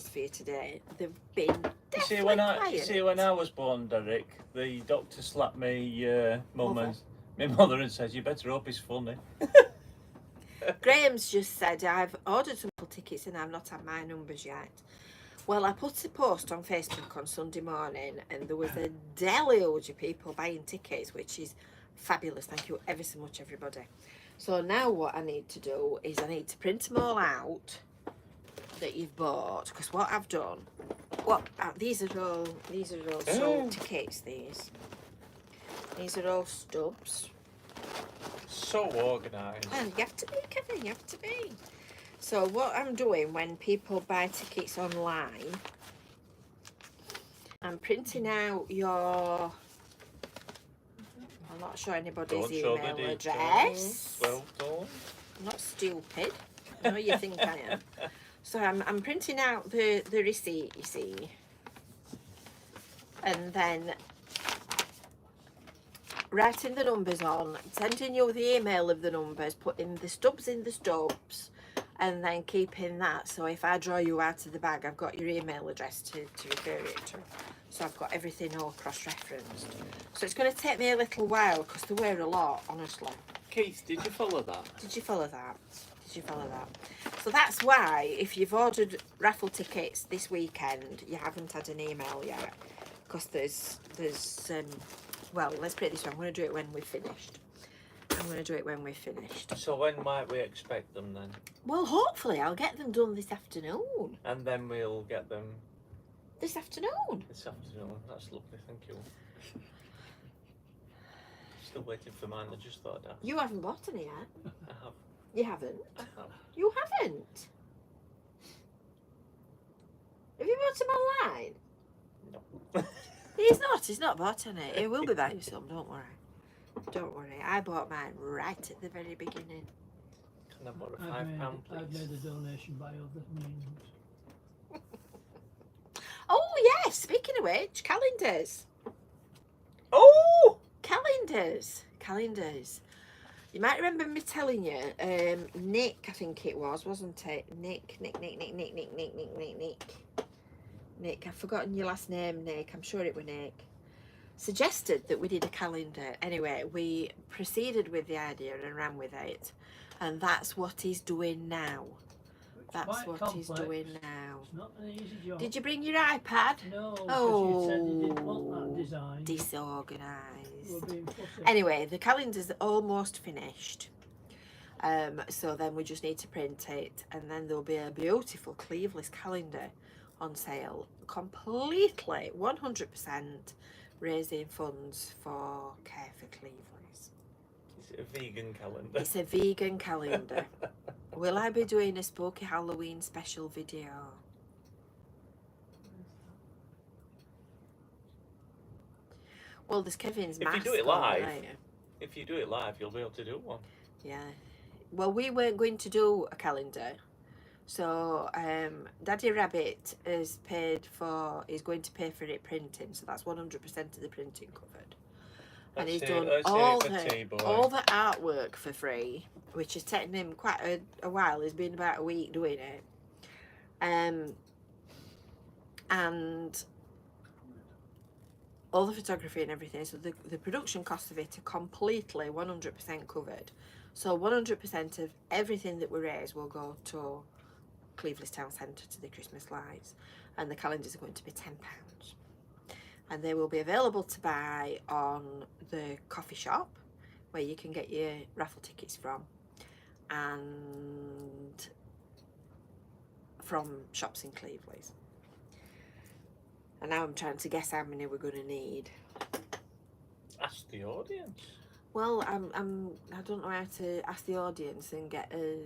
for you. Today. They've been You see, when I was born, Derek, the doctor slapped me mum and my mother and said, "You better hope it's funny." Graham's just said, I've ordered some tickets and I've not had my numbers yet. Well, I put a post on Facebook on Sunday morning and there was a deluge of people buying tickets, which is fabulous. Thank you ever so much, everybody. So now what I need to do is I need to print them all out that you've bought, because what I've done what? These are all sold tickets. These are all stubs. So organised. Well, you have to be, Kevin. You have to be. So what I'm doing when people buy tickets online, I'm printing out your. I'm not sure anybody's Don't show the email details. address. Well done. I'm not stupid. I know you think I am. So I'm printing out the receipt, you see, and then writing the numbers on, sending you the email of the numbers, putting the stubs in the stubs, and then keeping that. So if I draw you out of the bag, I've got your email address to refer it to. So I've got everything all cross-referenced. So it's going to take me a little while because there were a lot, honestly. Keith, did you follow that? Did you follow that? Did you follow that? So that's why, if you've ordered raffle tickets this weekend, you haven't had an email yet. Because there's well, let's put it this way, I'm going to do it when we've finished. So when might we expect them then? Well, hopefully I'll get them done this afternoon. And then we'll get them This afternoon? this afternoon. That's lovely, thank you. Still waiting for mine, I just thought I'd ask. You haven't bought any yet? I have. You haven't? I have. You haven't? Have you bought them online? No. He's not bought any. He will be buying some, don't worry. Don't worry. I bought mine right at the very beginning. Can I borrow I've £5, made please? a donation by other means. Oh yes, speaking of which, calendars. Oh! Calendars. You might remember me telling you, Nick, I think it was, wasn't it? Nick. Nick, I've forgotten your last name, Nick. I'm sure it was Nick. Suggested that we did a calendar. Anyway, we proceeded with the idea and ran with it. And that's what he's doing now. That's what he's doing now. It's not an easy job. Did you bring your iPad? No, because Oh, you said you didn't want that design. Disorganised. We're being fussy. Anyway, the calendar's almost finished. So then we just need to print it, and then there'll be a beautiful Cleveless calendar on sale, completely 100% raising funds for Care for Cleveless. Is it a vegan calendar? It's a vegan calendar. Will I be doing a spooky Halloween special video? Well, there's Kevin's mask. If you do it on live, there. if you do it live, you'll be able to do one. Yeah. Well, we weren't going to do a calendar. So, Daddy Rabbit is going to pay for it printing. So that's 100% of the printing covered. And he's done all the artwork for free, which has taken him quite a while. He's been about a week doing it. And all the photography and everything. So the production costs of it are completely 100% covered. So 100% of everything that we raise will go to Cleveless Town Centre, to the Christmas lights. And the calendars are going to be £10. And they will be available to buy on the coffee shop, where you can get your raffle tickets from, and from shops in Cleveless. And now I'm trying to guess how many we're going to need. Ask the audience. Well, I don't know how to ask the audience and get a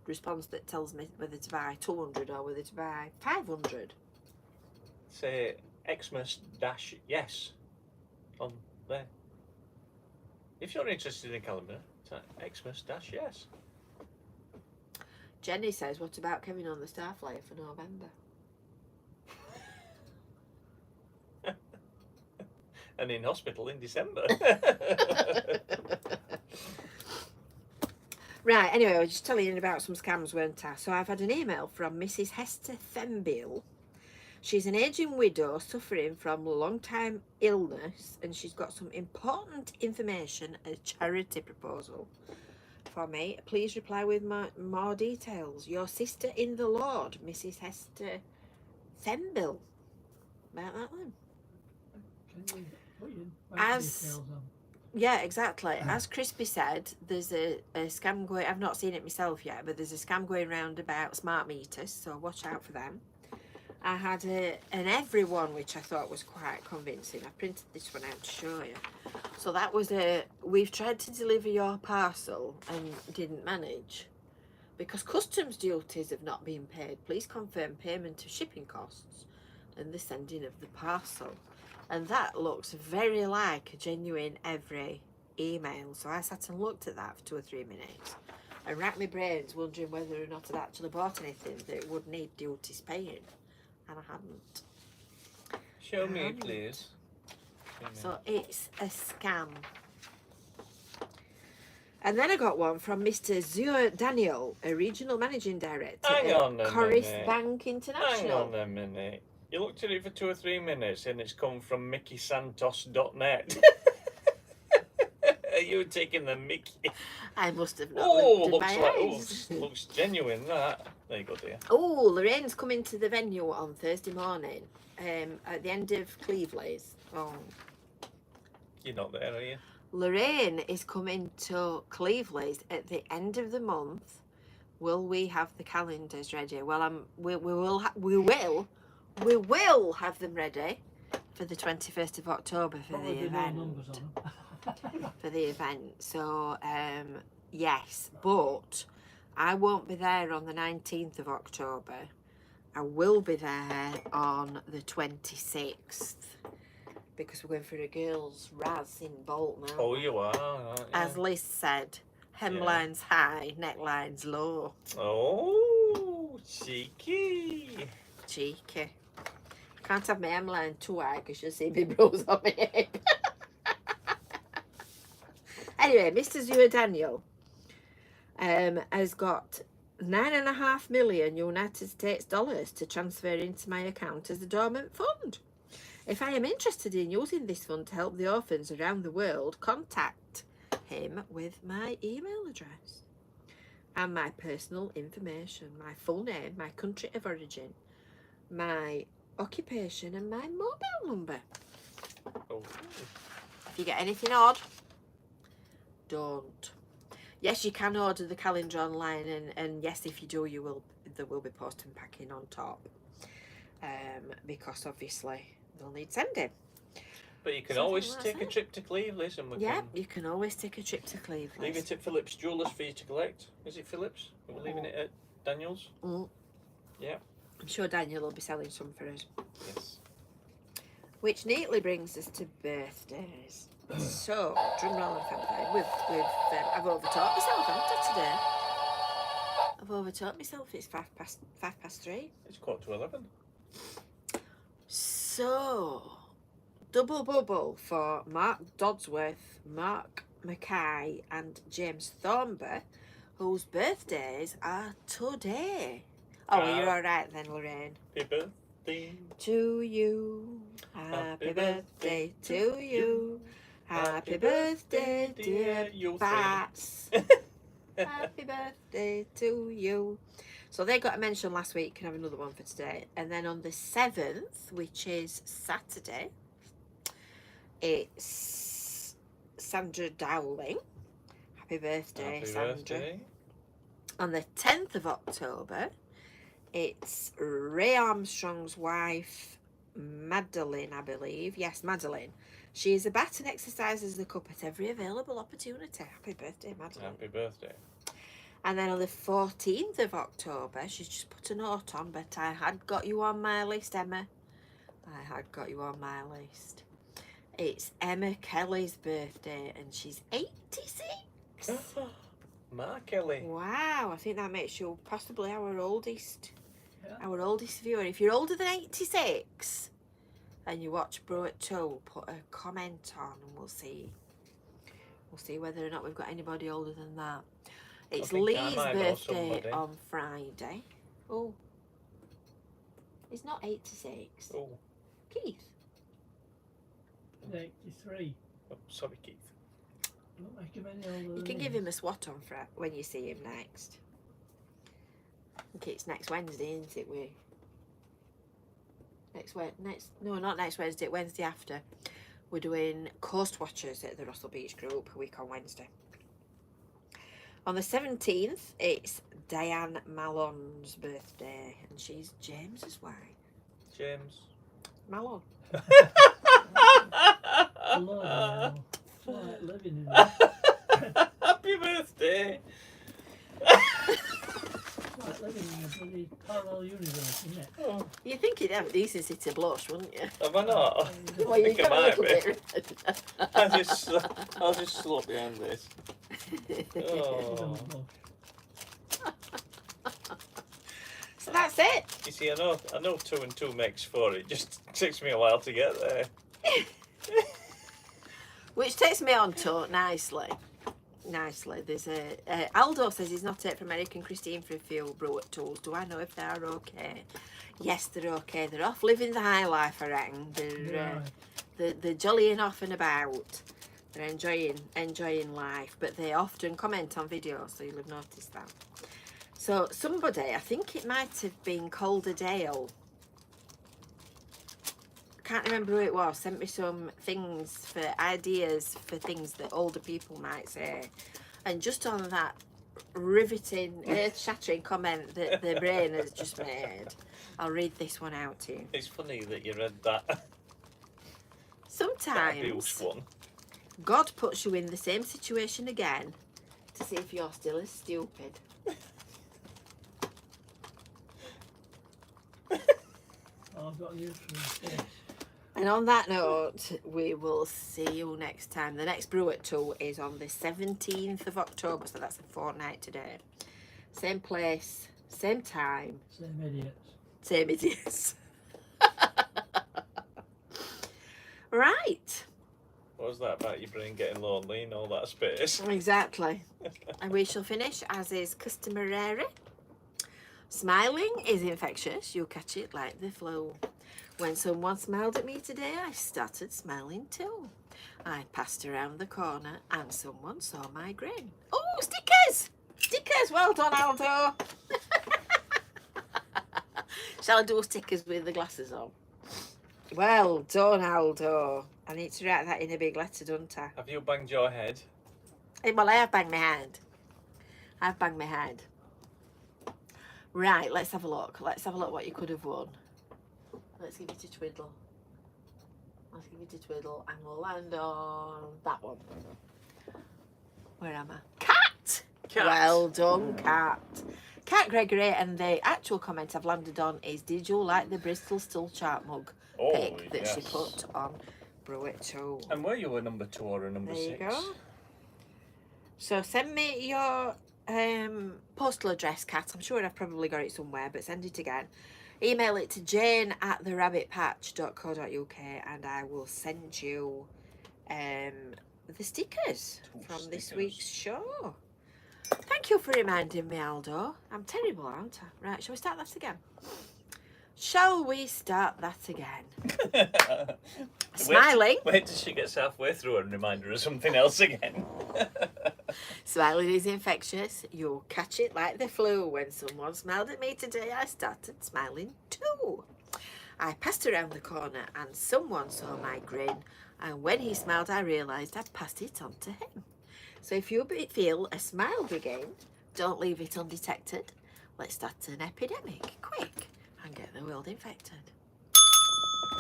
response that tells me whether to buy 200 or whether to buy 500. Say Xmas-yes on there. If you're interested in a calendar, it's Xmas-yes. Jenny says, what about Kevin on the Starflyer for November? And in hospital in December. Right, anyway, I was just telling you about some scams, weren't I? So I've had an email from Mrs. Hester Thembill. She's an aging widow suffering from long-time illness, and she's got some important information, a charity proposal for me. Please reply with more details. Your sister in the Lord, Mrs. Hester Thembill. About that then. Can you put your bank As- details on? Yeah, exactly. As Crispy said, there's a scam going. I've not seen it myself yet, but there's a scam going around about smart meters, so watch out for them. I had an everyone, which I thought was quite convincing. I printed this one out to show you. So that was we've tried to deliver your parcel and didn't manage. Because customs duties have not been paid, please confirm payment of shipping costs and the sending of the parcel. And that looks very like a genuine every email. So I sat and looked at that for 2 or 3 minutes and racked my brains wondering whether or not I'd actually bought anything that would need duties paying. And I hadn't. Show me, please. So it's a scam. And then I got one from Mr. Zua Daniel, a regional managing director Hang on a at Coris minute. Bank International. Hang on a minute. You looked at it for 2 or 3 minutes and it's come from MickeySantos.net. Are you taking the Mickey? I must have not Oh, lifted looks my like eyes. looks genuine that. There you go, dear. Oh, Lorraine's coming to the venue on Thursday morning at the end of Cleveland's. Oh. You're not there, are you? Lorraine is coming to Cleveland's at the end of the month. Will we have the calendars ready? Well, we will have them ready for the 21st of October for Probably the did all event. numbers on them. For the event. So yes, but I won't be there on the 19th of October. I will be there on the 26th because we're going for a girls' Raz in Bolton. aren't Oh, we? you are, aren't you? As Liz said, hemline's high, neckline's low. Oh, cheeky. Cheeky. I can't have my hemline too high because you'll see me bruise on my hip. Anyway, Mr. Zua Daniel has got $9.5 million United States dollars to transfer into my account as a dormant fund. If I am interested in using this fund to help the orphans around the world, contact him with my email address and my personal information, my full name, my country of origin, my occupation and my mobile number. Oh. If you get anything odd, don't. Yes, you can order the calendar online, and yes, if you do, there will be post and packing on top, because obviously they'll need sending. But you can Something always like take a that. trip to Cleveland and we Yeah, can you can always take a trip to Cleveland. leave it at Phillips Jewellers for you to collect. Is it Phillips? Are we leaving it at Daniel's? Mm. Yeah. I'm sure Daniel will be selling some for us. Yes. Which neatly brings us to birthdays. So, drum roll and fanfare. I've overtaught myself, haven't I, today? I've overtaught myself. It's 3:05. It's 11:15. So, double bubble for Mark Dodsworth, Mark Mackay and James Thornber, whose birthdays are today. Oh, you're all right then, Lorraine. Happy birthday. To you, happy birthday to you. Happy birthday, dear you Bats. Happy birthday to you. So they got a mention last week, can have another one for today. And then on the 7th, which is Saturday, it's Sandra Dowling. Happy birthday, Happy Sandra. birthday. On the 10th of October, it's Ray Armstrong's wife, Madeline, I believe. Yes, Madeline. She is a bat and exercises the cup at every available opportunity. Happy birthday, Madeline. Happy birthday. And then on the 14th of October, she's just put a note on, but I had got you on my list, Emma. I had got you on my list. It's Emma Kelly's birthday, and she's 86. Mark Kelly. Wow, I think that makes you possibly our oldest. Yeah. Our oldest viewer. If you're older than 86 and you watch Brew at 2, put a comment on and we'll see whether or not we've got anybody older than that. It's think I Lee's might know birthday somebody. on Friday. Oh, he's not 86. Oh, Keith. 83. oh, sorry, Keith. Don't make him any older You than can he give is. him a swat on for when you see him next. I think it's next Wednesday, isn't it? Not next Wednesday, Wednesday after. We're doing Coast Watchers at the Russell Beach Group a week on Wednesday. On the 17th, it's Diane Mallon's birthday, and she's James's wife. James. Malone. Hello now. It's like living in it. Happy birthday. It's like living in a bloody parallel universe, isn't it? Oh, You think you'd have decency to blush, wouldn't you? have I not? Well, you think I got a might little be. bit. I'll just slot behind this. Oh. Don't blush. So that's it. You see, I know 2 and 2 makes 4. It just takes me a while to get there. Which takes me on to nicely. There's Aldo says he's not it for American Christine for a few brew at tools. Do I know if they are okay? Yes, they're okay. They're off living the high life, I reckon. They're jollying off and about. They're enjoying life, but they often comment on videos, so you'll have noticed that. So somebody, I think it might have been Calder Dale, can't remember who it was, sent me some things for ideas for things that older people might say, and just on that riveting, earth-shattering comment that the brain has just made, I'll read this one out to you. It's funny that you read that. That Sometimes abuse one. God puts you in the same situation again to see if you're still as stupid. Oh, I've got news for you. And on that note, we will see you next time. The next Brew at 2 is on the 17th of October, so that's a fortnight today. Same place, same time. Same idiots. Same idiots. Right. What was that about your brain getting lonely and all that space? Exactly. And we shall finish as is customary. Smiling is infectious. You'll catch it like the flu. When someone smiled at me today, I started smiling too. I passed around the corner and someone saw my grin. Oh, stickers! Stickers! Well done, Aldo. Shall I do stickers with the glasses on? Well done, Aldo. I need to write that in a big letter, don't I? Have you banged your head? Well, I have banged my head. I've banged my head. Right, let's have a look. Let's have a look what you could have won. Let's give it a twiddle. Let's give it a twiddle and we'll land on that one. Where am I? Cat! Cat. Well done, Cat. Cat Gregory, and the actual comment I've landed on is, did you like the Bristol Still Chart mug pic that she put on Brew It 2? And were you a number 2 or a number 6? There you go. So send me your postal address, Kat. I'm sure I've probably got it somewhere, but send it again. Email it to jane@therabbitpatch.co.uk and I will send you the stickers from this week's show. Thank you for reminding me, Aldo. I'm terrible, aren't I? Right, shall we start that again? Shall we start that again? Smiling. Wait till she gets halfway through and remind her of something else again. Smiling is infectious. You'll catch it like the flu. When someone smiled at me today, I started smiling too. I passed around the corner and someone saw my grin. And when he smiled, I realised I'd passed it on to him. So if you feel a smile begin, don't leave it undetected. Let's start an epidemic quick and get the world infected.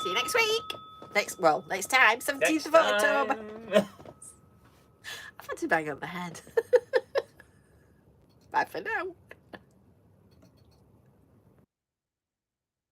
See you next week. Next time, 17th of October. I've had to bang on the head. Bye for now.